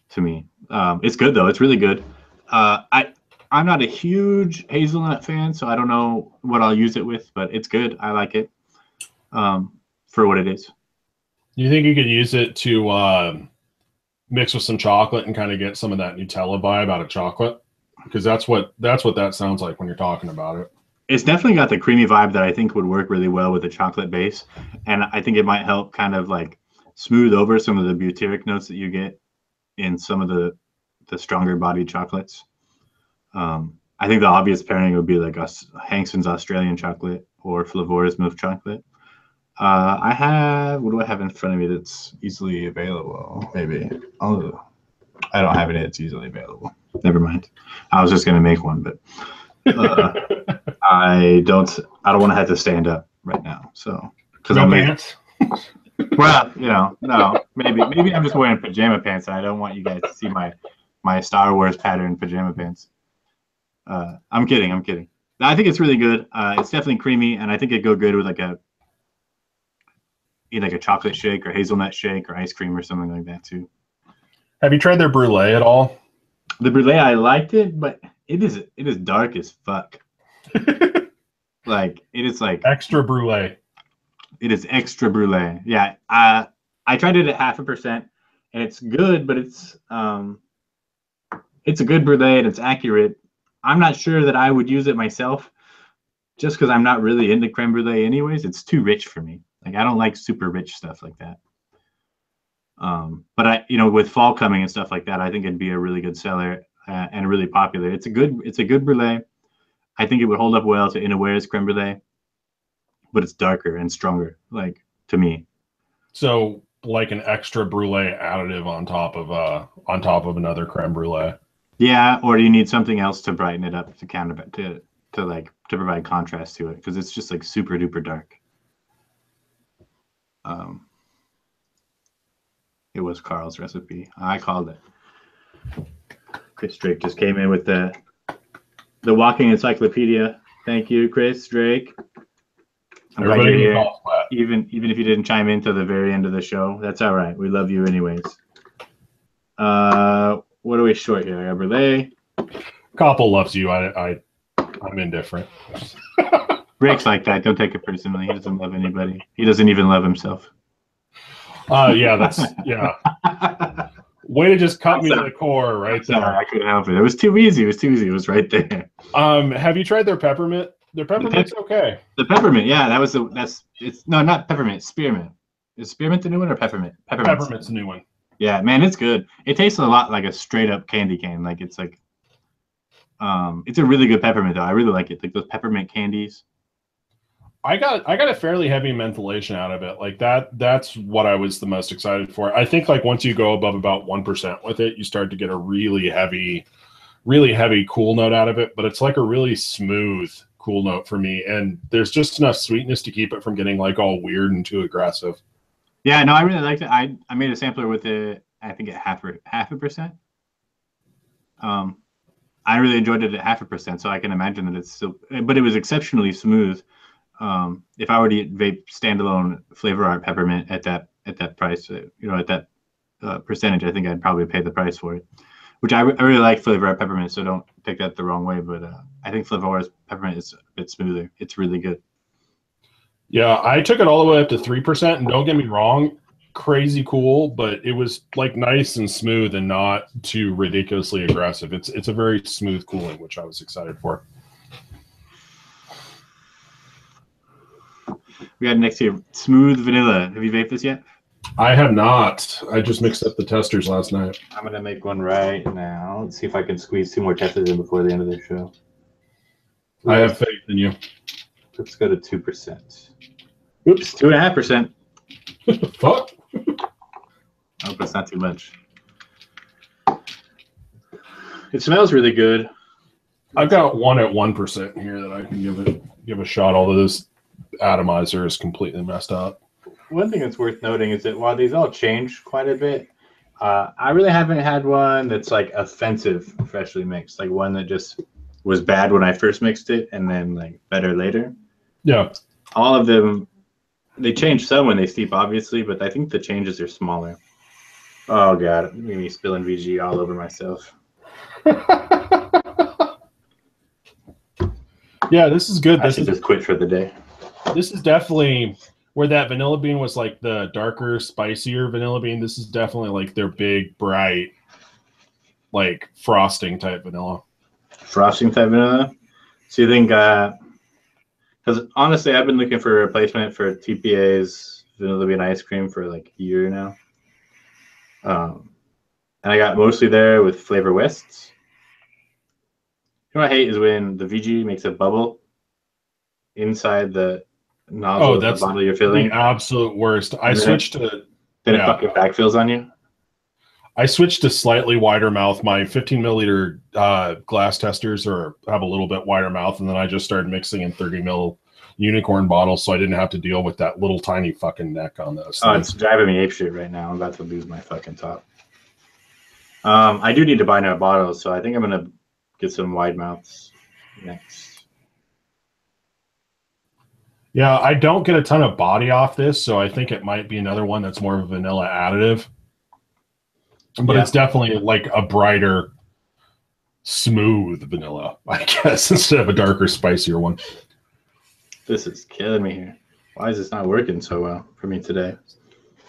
to me. It's good though. It's really good. I'm not a huge hazelnut fan, so I don't know what I'll use it with, but it's good. I like it for what it is. You think you could use it to mix with some chocolate and kind of get some of that Nutella vibe out of chocolate? Because that's what that sounds like when you're talking about it. It's definitely got the creamy vibe that I think would work really well with the chocolate base. And I think it might help kind of like smooth over some of the butyric notes that you get in some of the stronger bodied chocolates. I think the obvious pairing would be like Hankson's Australian chocolate or Flavora's milk chocolate. What do I have in front of me that's easily available? Maybe. I don't have it. It's easily available. Never mind. I was just going to make one, but I don't want to have to stand up right now. So, because no pants. Well, no, maybe I'm just wearing pajama pants, and I don't want you guys to see my Star Wars pattern pajama pants. I'm kidding. I think it's really good. It's definitely creamy, and I think it'd go good with like a chocolate shake or hazelnut shake or ice cream or something like that too. Have you tried their brulee at all? The brulee, I liked it, but it is dark as fuck. Like it is like extra brulee. It is extra brulee. Yeah. I tried it at 0.5%, and it's good, but it's a good brulee and it's accurate. I'm not sure that I would use it myself, just because I'm not really into creme brulee anyways. It's too rich for me. Like I don't like super rich stuff like that. But with fall coming and stuff like that, I think it'd be a really good seller and really popular. It's a good brulee. I think it would hold up well to Inaware's creme brulee, but it's darker and stronger, like to me. So like an extra brulee additive on top of another creme brulee. Yeah, or do you need something else to brighten it up to to provide contrast to it, because it's just like super duper dark. It was Carl's recipe. I called it. Chris Drake just came in with the walking encyclopedia. Thank you, Chris Drake. I'm glad you're here. Even if you didn't chime in to the very end of the show, that's all right. We love you anyways. What are we short here? I got brulee. Kopel loves you. I'm indifferent. Rick's like that. Don't take it personally. He doesn't love anybody. He doesn't even love himself. Yeah. Way to just cut me to the core right there. I couldn't help it. It was too easy. It was right there. Have you tried their peppermint? Their peppermint's okay. The peppermint, yeah, not peppermint, spearmint. Is spearmint the new one or peppermint? Peppermint's the new one. Yeah, man, it's good. It tastes a lot like a straight up candy cane. Like it's like it's a really good peppermint though. I really like it. Like those peppermint candies. I got a fairly heavy mentholation out of it. Like that's what I was the most excited for. I think like once you go above about 1% with it, you start to get a really heavy cool note out of it, but it's like a really smooth cool note for me. And there's just enough sweetness to keep it from getting like all weird and too aggressive. Yeah, no, I really liked it. I made a sampler with it, I think at half a percent. I really enjoyed it at 0.5%, so I can imagine that it's still, but it was exceptionally smooth. If I were to vape standalone flavor art peppermint at that price, at that percentage, I think I'd probably pay the price for it. Which I really like flavor art peppermint, so don't take that the wrong way. But I think flavor art peppermint is a bit smoother. It's really good. Yeah, I took it all the way up to 3%, and don't get me wrong, crazy cool, but it was like nice and smooth and not too ridiculously aggressive. It's a very smooth cooling, which I was excited for. We got next here, smooth vanilla. Have you vaped this yet? I have not. I just mixed up the testers last night. I'm going to make one right now. Let's see if I can squeeze 2 more testers in before the end of the show. I have faith in you. Let's go to 2%. Oops, 2.5%. Fuck. I hope it's not too much. It smells really good. I've got one at 1% here that I can give a shot, although this atomizer is completely messed up. One thing that's worth noting is that while these all change quite a bit, I really haven't had one that's like offensive freshly mixed, like one that just was bad when I first mixed it and then like better later. Yeah. All of them, they change some when they steep, obviously, but I think the changes are smaller. Oh God, I'm gonna be spilling VG all over myself. Yeah, this is good. I should just quit for the day. This is definitely where that vanilla bean was like the darker, spicier vanilla bean. This is definitely like their big, bright, like frosting type vanilla. Frosting type vanilla? So you think, because honestly, I've been looking for a replacement for TPA's vanilla bean ice cream for like a year now. And I got mostly there with Flavor Wests. You know what I hate is when the VG makes a bubble inside the nozzle of the bottle you're filling. The absolute worst. I switched to... Then it fucking backfills on you? I switched to slightly wider mouth. My 15 milliliter glass testers have a little bit wider mouth, and then I just started mixing in 30 mil unicorn bottles, so I didn't have to deal with that little tiny fucking neck on those things. It's driving me apeshit right now. I'm about to lose my fucking top. I do need to buy new bottles, so I think I'm gonna get some wide mouths next. Yeah, I don't get a ton of body off this, so I think it might be another one that's more of a vanilla additive. But it's definitely like a brighter, smooth vanilla, I guess, instead of a darker, spicier one. This is killing me here. Why is this not working so well for me today?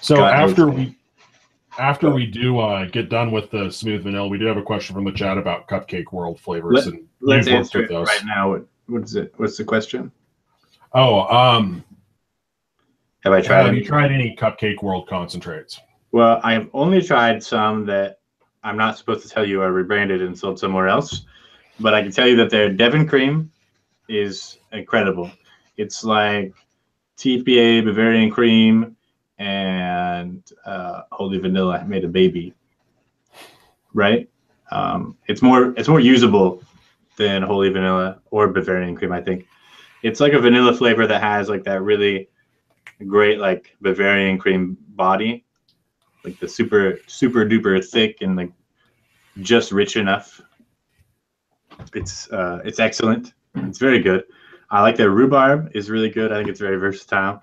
So after we do get done with the smooth vanilla, we do have a question from the chat about Cupcake World flavors. Let's answer it right now. What is it? What's the question? Oh, have you tried any Cupcake World concentrates? Well, I have only tried some that I'm not supposed to tell you are rebranded and sold somewhere else, but I can tell you that their Devon cream is incredible. It's like TPA Bavarian cream and holy vanilla made a baby, right? It's more usable than holy vanilla or Bavarian cream, I think. It's like a vanilla flavor that has like that really great like Bavarian cream body, like the super duper thick and like just rich enough. It's excellent. It's very good. I like their rhubarb is really good. I think it's very versatile.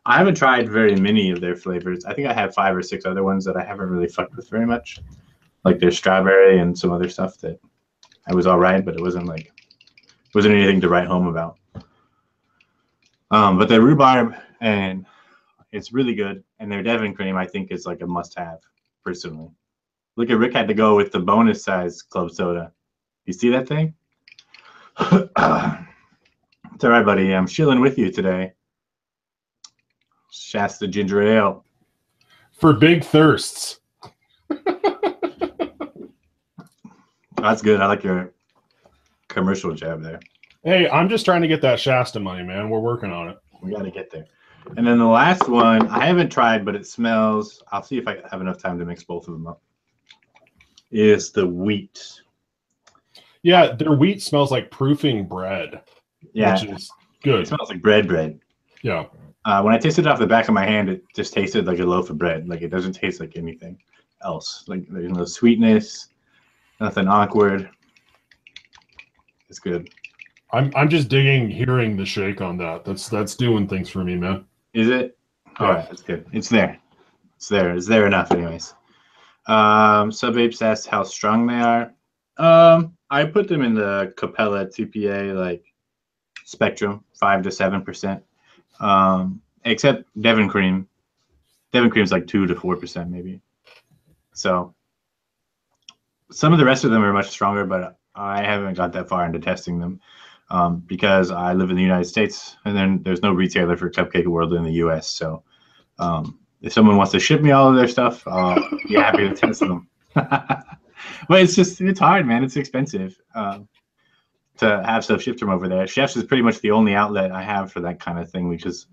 I haven't tried very many of their flavors. I think I have 5 or 6 other ones that I haven't really fucked with very much, like their strawberry and some other stuff that I was all right, but it wasn't anything to write home about. But their rhubarb, and it's really good. And their Devon cream, I think, is like a must-have, personally. Look at Rick had to go with the bonus size club soda. You see that thing? It's all right, buddy. I'm chilling with you today. Shasta ginger ale. For big thirsts. That's good. I like your commercial jab there. Hey, I'm just trying to get that Shasta money, man. We're working on it. We got to get there. And then the last one, I haven't tried, but it smells. I'll see if I have enough time to mix both of them up. Is the wheat. Yeah, their wheat smells like proofing bread. Yeah. Which is good. It smells like bread. Yeah. When I tasted it off the back of my hand, it just tasted like a loaf of bread. Like, it doesn't taste like anything else. Like, there's no sweetness, nothing awkward. It's good. I'm just digging hearing the shake on that. That's doing things for me, man. Is it? All right, that's good. It's there. It's there enough, anyways. Sub-Apes asked how strong they are. I put them in the Capella TPA like spectrum, 5 to 7%. Except Devon cream. Devon cream's like 2 to 4% maybe. So some of the rest of them are much stronger, but I haven't got that far into testing them because I live in the United States, and then there's no retailer for Cupcake World in the US. So if someone wants to ship me all of their stuff, I'll be happy to test them. But it's hard, man. It's expensive to have stuff shipped from over there. Chef's is pretty much the only outlet I have for that kind of thing, because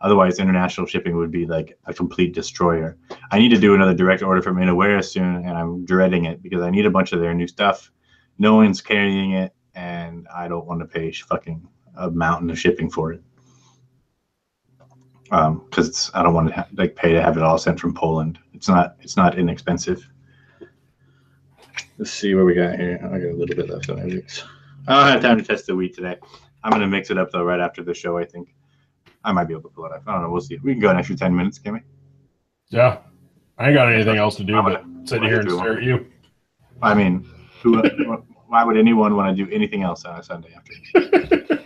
otherwise international shipping would be like a complete destroyer. I need to do another direct order from Inaware soon, and I'm dreading it because I need a bunch of their new stuff. No one's carrying it, and I don't want to pay fucking a mountain of shipping for it. Because I don't want to pay to have it all sent from Poland. It's not inexpensive. Let's see what we got here. I got a little bit left on my mix. I don't have time to test the wheat today. I'm gonna mix it up though right after the show. I think I might be able to pull it off. I don't know. We'll see. We can go an extra 10 minutes, can we? Yeah, I ain't got anything else to do but sit here and stare at you. I mean, why would anyone want to do anything else on a Sunday afternoon?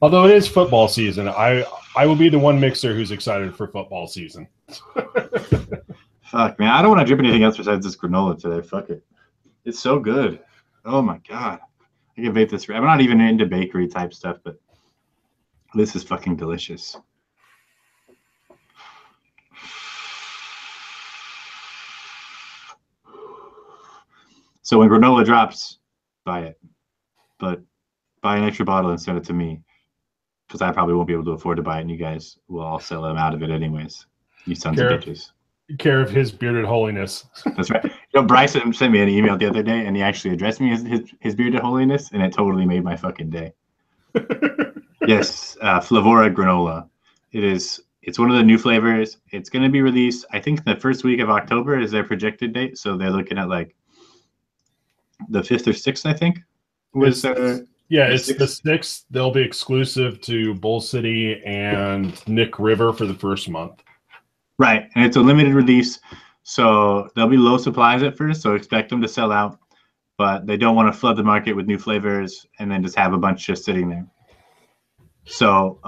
Although it is football season, I will be the one mixer who's excited for football season. Fuck, man. I don't want to drip anything else besides this granola today. Fuck it. It's so good. Oh, my God. I can vape this. I'm not even into bakery type stuff, but this is fucking delicious. So when granola drops, buy it. But buy an extra bottle and send it to me, because I probably won't be able to afford to buy it, and you guys will all sell them out of it anyways. You sons of bitches. Care of his bearded holiness. That's right. You know, Bryson sent me an email the other day, and he actually addressed me as his bearded holiness, and it totally made my fucking day. Yes, Flavora granola. It's one of the new flavors. It's going to be released, I think, the first week of October is their projected date. So they're looking at like the 5th or 6th, I think. It's the 6th. They'll be exclusive to Bull City and Nick River for the first month. Right, and it's a limited release, so there'll be low supplies at first, so expect them to sell out, but they don't want to flood the market with new flavors and then just have a bunch just sitting there. So,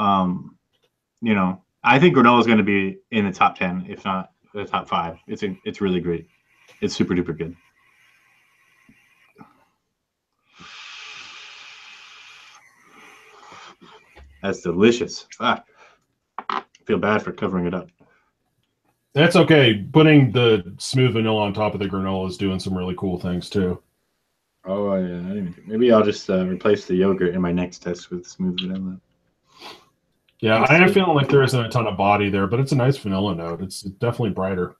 you know, I think granola is going to be in the top 10, if not the top 5. It's really great. It's super duper good. That's delicious. I feel bad for covering it up. That's okay. Putting the smooth vanilla on top of the granola is doing some really cool things too. Oh yeah, maybe I'll just replace the yogurt in my next test with smooth vanilla. Yeah, I am feeling like there isn't a ton of body there, but it's a nice vanilla note. It's definitely brighter.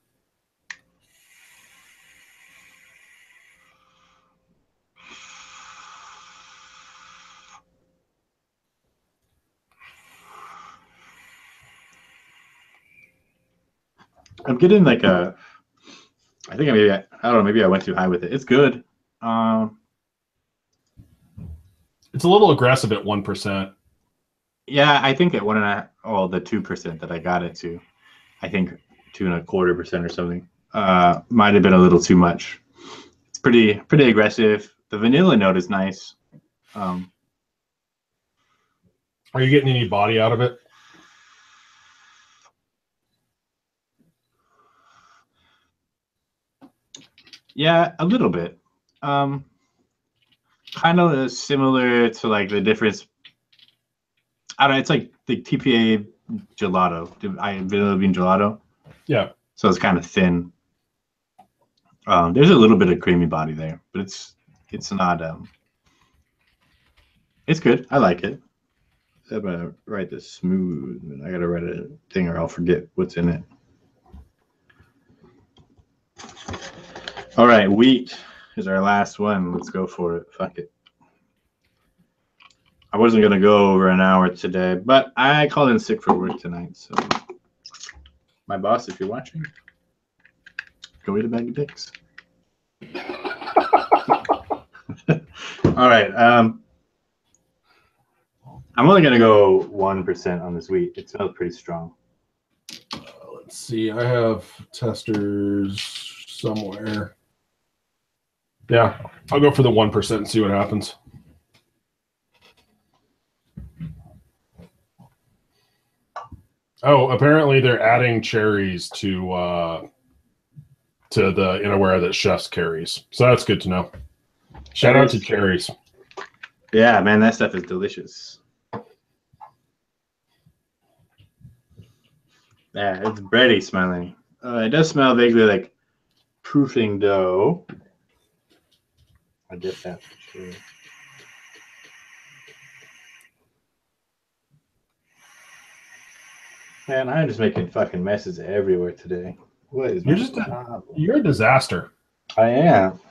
I'm getting like I think I don't know, maybe I went too high with it. It's good. It's a little aggressive at 1%. Yeah, I think at 1.5, the 2% that I got it to, I think 2.25% or something, might have been a little too much. It's pretty aggressive. The vanilla note is nice. Are you getting any body out of it? Yeah, a little bit. Kind of similar to like the difference. I don't know. It's like the TPA gelato, vanilla bean gelato. Yeah. So it's kind of thin. There's a little bit of creamy body there, but it's not. It's good. I like it. I'm gonna write this smooth. I gotta write a thing, or I'll forget what's in it. All right, wheat is our last one. Let's go for it. Fuck it. I wasn't gonna go over an hour today, but I called in sick for work tonight. So, my boss, if you're watching, go eat a bag of dicks. All right. I'm only gonna go 1% on this wheat. It smells pretty strong. Let's see. I have testers somewhere. Yeah, I'll go for the 1% and see what happens. Oh, apparently they're adding cherries to the innerwear that Chefs carries. So that's good to know. Shout out to cherries. Yeah, man, that stuff is delicious. Yeah, it's bready smelling. It does smell vaguely like proofing dough. I get that for sure. Man, I'm just making fucking messes everywhere today. What is you're a disaster. I am.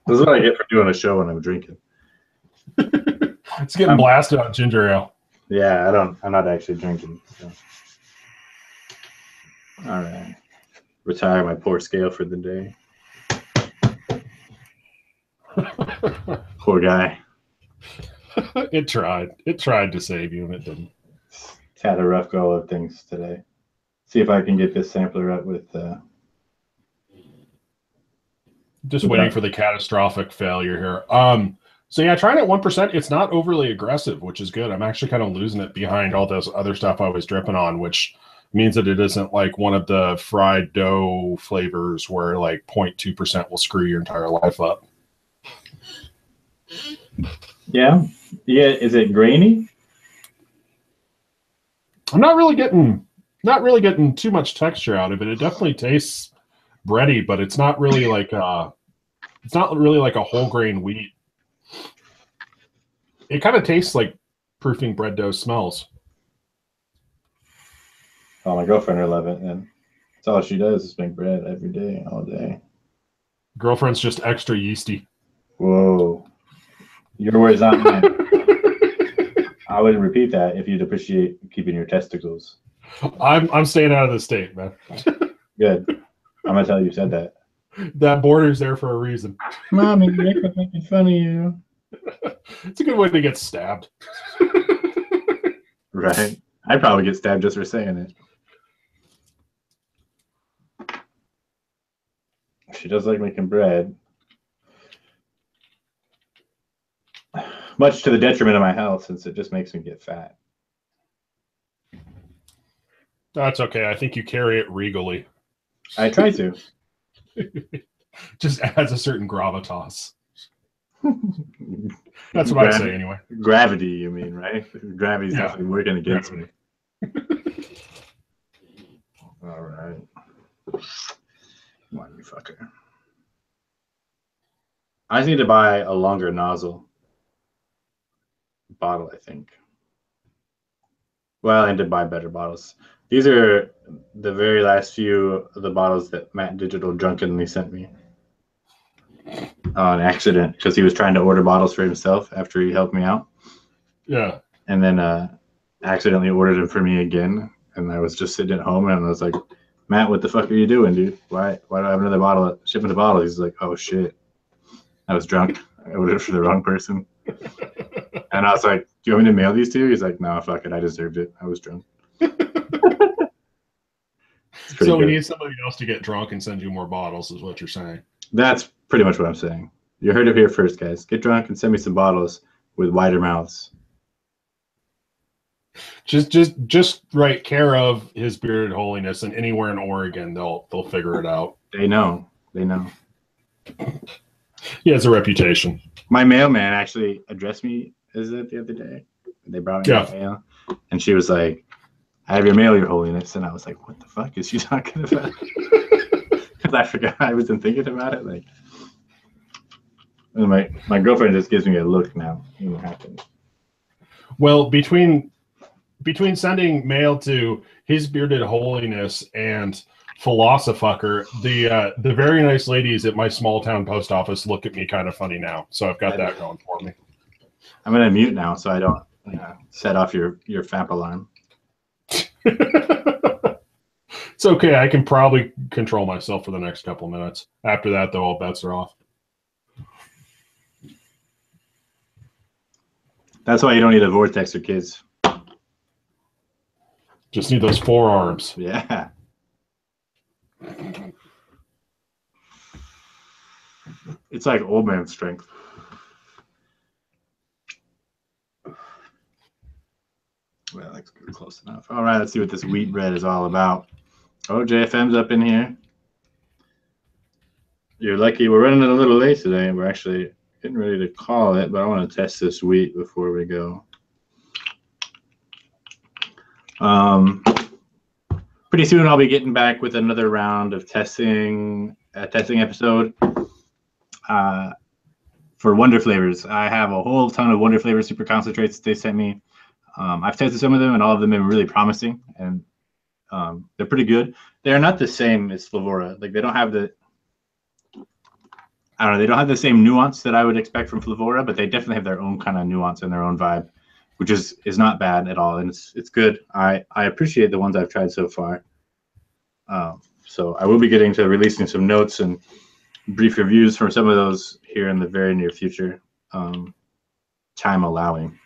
This is what I get for doing a show when I'm drinking. It's getting blasted on ginger ale. Yeah, I'm not actually drinking. So. All right. Retire my poor scale for the day. Poor guy. It tried to save you and it didn't. It's had a rough go of things today. See if I can get this sampler up with just waiting for the catastrophic failure here. So yeah, trying at 1%, it's not overly aggressive, which is good. I'm actually kind of losing it behind all those other stuff I was dripping on, which means that it isn't like one of the fried dough flavors where like 0.2% will screw your entire life up. Yeah. Is it grainy? I'm not really getting too much texture out of it. It definitely tastes bready, but it's not really like a whole grain wheat. It kind of tastes like proofing bread dough smells. Oh, my girlfriend will love it. And that's all she does is make bread every day, all day. Girlfriend's just extra yeasty. Whoa. Your words, not mine. I wouldn't repeat that if you'd appreciate keeping your testicles. I'm staying out of the state, man. Good. I'm gonna tell you said that. That border's there for a reason. Mommy, Nick was making fun of you. It's a good way to get stabbed. Right. I'd probably get stabbed just for saying it. She does like making bread. Much to the detriment of my health, since it just makes me get fat. That's okay. I think you carry it regally. I try to. Just adds a certain gravitas. That's what I say anyway. Gravity, you mean, right? Gravity's definitely working against me. All right. Come on, you fucker. I just need to buy a longer nozzle bottle, I think. Well, I need to buy better bottles. These are the very last few of the bottles that Matt Digital drunkenly sent me on accident because he was trying to order bottles for himself after he helped me out. Yeah. And then accidentally ordered them for me again. And I was just sitting at home and I was like, Matt, what the fuck are you doing, dude? Why do I have another bottle? Shipping the bottle. He's like, oh shit. I was drunk. I ordered it for the wrong person. And I was like, do you want me to mail these to you? He's like, no, fuck it. I deserved it. I was drunk. So we need somebody else to get drunk and send you more bottles is what you're saying. That's pretty much what I'm saying. You heard it here first, guys. Get drunk and send me some bottles with wider mouths. Just write care of His Bearded Holiness, and anywhere in Oregon they'll figure it out. They know. He has a reputation. My mailman actually addressed me as it the other day. They brought me mail, and she was like, "I have your mail, Your Holiness," and I was like, "What the fuck is she talking about?" Because I forgot I wasn't thinking about it. Like, my girlfriend just gives me a look now. What happened? Well, between sending mail to His Bearded Holiness and Philosophucker, the very nice ladies at my small town post office look at me kind of funny now. So I've got that going for me. I'm gonna mute now so I don't set off your FAP alarm. It's okay. I can probably control myself for the next couple of minutes. After that, though, all bets are off. That's why you don't need a vortexer, kids. Just need those forearms. Yeah. It's like old man strength. Well, that's good, close enough. All right, let's see what this wheat bread is all about. Oh, JFM's up in here. You're lucky. We're running a little late today. We're actually getting ready to call it, but I want to test this wheat before we go. Pretty soon I'll be getting back with another round of testing episode for Wonder Flavors. I have a whole ton of Wonder Flavor super concentrates they sent me. I've tested some of them, and all of them have been really promising, and they're pretty good. They're not the same as Flavora. Like, they don't have the, I don't know, they don't have the same nuance that I would expect from Flavora, but they definitely have their own kind of nuance and their own vibe, which is not bad at all, and it's good. I appreciate the ones I've tried so far. So I will be getting to releasing some notes and brief reviews for some of those here in the very near future, time allowing.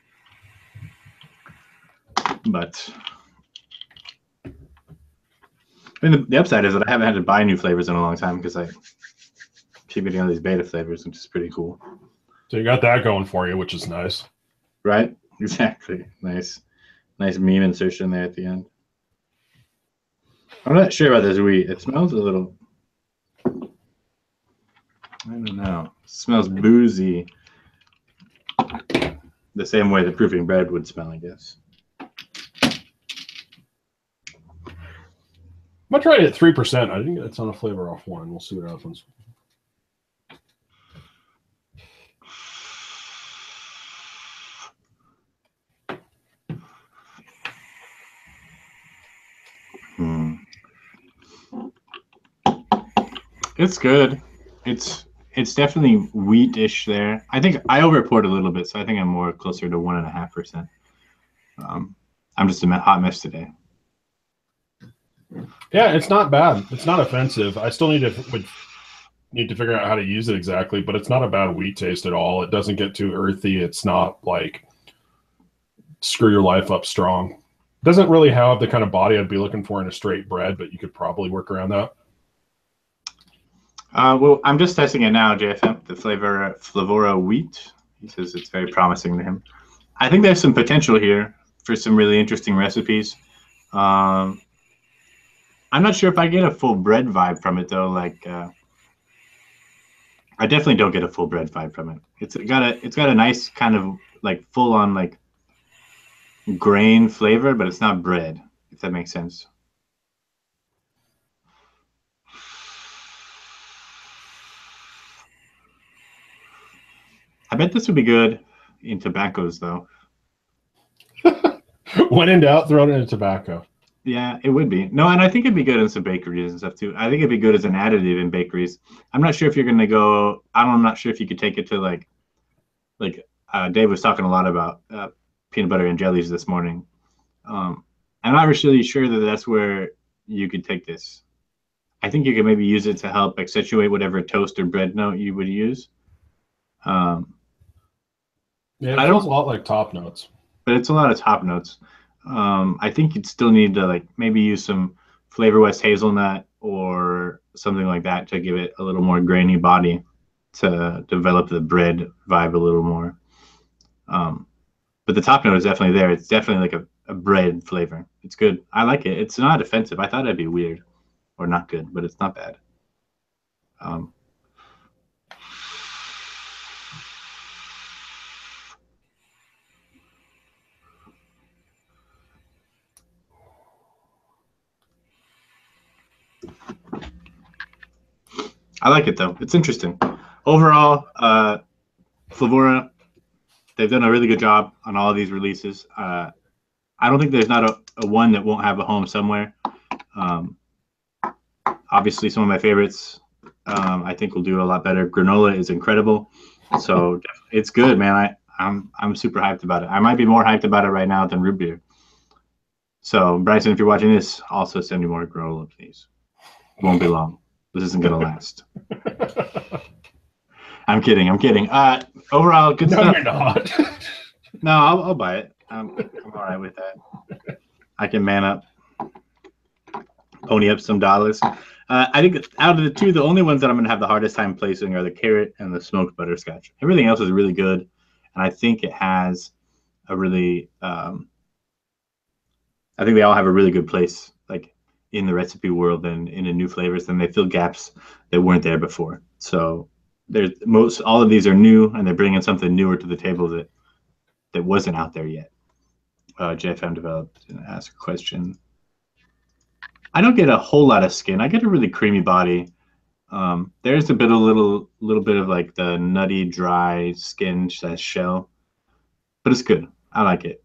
But I mean, the upside is that I haven't had to buy new flavors in a long time because I keep getting all these beta flavors, which is pretty cool. So you got that going for you, which is nice. Right? Exactly. Nice meme insertion there at the end. I'm not sure about this wheat. It smells a little, I don't know. It smells boozy. The same way the proofing bread would smell, I guess. I'm gonna try it at 3%. I think it's on a flavor off one. We'll see what happens. It's good. It's definitely wheatish there. I think I overpoured a little bit, so I think I'm more closer to 1.5%. I'm just a hot mess today. Yeah, it's not bad. It's not offensive. I still need to figure out how to use it exactly, but it's not a bad wheat taste at all. It doesn't get too earthy. It's not like screw your life up strong. It doesn't really have the kind of body I'd be looking for in a straight bread, but you could probably work around that. Well, I'm just testing it now, JFM, the Flavora wheat. He says it's very promising to him. I think there's some potential here for some really interesting recipes. I'm not sure if I get a full bread vibe from it, though. Like, I definitely don't get a full bread vibe from it. It's got a nice kind of like full on like grain flavor, but it's not bread, if that makes sense. I bet this would be good in tobaccos, though. When in doubt, throw it in tobacco. Yeah, it would be. No, and I think it'd be good in some bakeries and stuff too. I think it'd be good as an additive in bakeries. I'm not sure if you're gonna go. I'm not sure if you could take it to like Dave was talking a lot about peanut butter and jellies this morning. I'm not really sure that that's where you could take this. I think you could maybe use it to help accentuate whatever toast or bread note you would use. Yeah, it feels a lot like top notes. But it's a lot of top notes. I think you'd still need to like maybe use some Flavor West hazelnut or something like that to give it a little more grainy body to develop the bread vibe a little more. But the top note is definitely there. It's definitely like a bread flavor. It's good. I like it. It's not offensive. I thought it'd be weird or not good, but it's not bad. I like it though. It's interesting. Overall, Flavora, they've done a really good job on all of these releases. I don't think there's not a one that won't have a home somewhere. Obviously, some of my favorites, I think will do a lot better. Granola is incredible, so it's good, man. I'm super hyped about it. I might be more hyped about it right now than root beer. So Bryson, if you're watching this, also send me more granola, please. Won't be long. This isn't gonna last. I'm kidding. Overall, good stuff. No, you're not. No, I'll buy it. I'm all right with that. I can man up, pony up some dollars. I think out of the two, the only ones that I'm going to have the hardest time placing are the carrot and the smoked butterscotch. Everything else is really good, and I think it has a really I think they all have a really good place, like in the recipe world and in the new flavors, and they fill gaps that weren't there before. So all of these are new, and they're bringing something newer to the table that wasn't out there yet. JFM developed and asked a question. I don't get a whole lot of skin. I get a really creamy body. There's a little bit of like the nutty, dry skin shell, but it's good. I like it.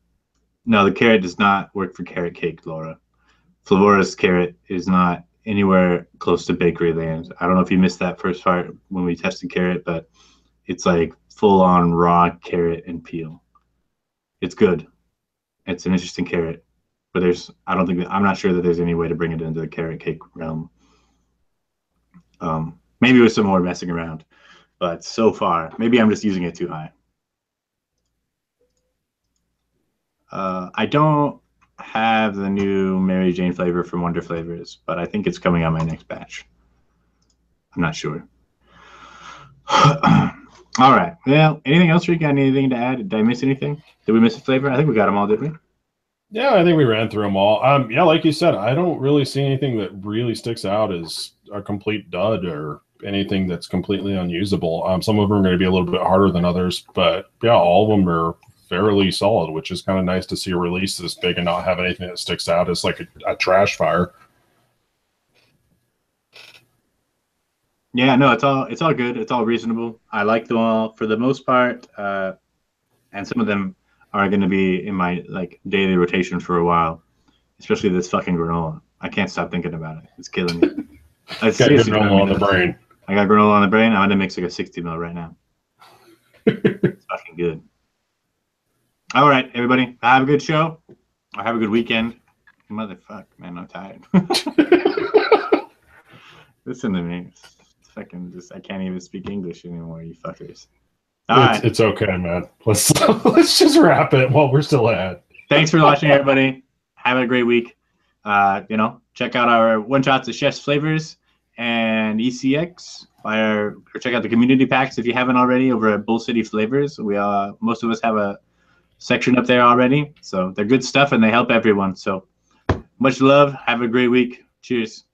No, the carrot does not work for carrot cake, Laura. Flavora's carrot is not anywhere close to bakery land. I don't know if you missed that first part when we tested carrot, but it's like full on raw carrot and peel. It's good. It's an interesting carrot. But I'm not sure that there's any way to bring it into the carrot cake realm. Maybe with some more messing around, but so far, maybe I'm just using it too high. I don't have the new Mary Jane flavor from Wonder Flavors, but I think it's coming on my next batch. I'm not sure. All right. Well, anything else, Rick? Got anything to add? Did I miss anything? Did we miss a flavor? I think we got them all, did we? Yeah, I think we ran through them all. Yeah, like you said, I don't really see anything that really sticks out as a complete dud or anything that's completely unusable. Some of them are going to be a little bit harder than others, but yeah, all of them are fairly solid, which is kind of nice to see a release this big and not have anything that sticks out as like a trash fire. Yeah, no, it's all good. It's all reasonable. I like them all for the most part, and some of them are going to be in my like daily rotation for a while, especially this fucking granola. I can't stop thinking about it. It's killing me. Got granola on the brain. I got granola on the brain. I'm going to mix like a 60 mil right now. It's fucking good. All right, everybody. Have a good show. Or have a good weekend. Motherfuck, man, I'm tired. Listen to me. I can't even speak English anymore, you fuckers. It's okay, man. Let's just wrap it while we're still at. Thanks for watching, everybody. Have a great week. Check out our one shots of Chef's Flavors and e-cig. Or check out the community packs if you haven't already over at Bull City Flavors. Most of us have a section up there already, so they're good stuff and they help everyone. So much love. Have a great week. Cheers.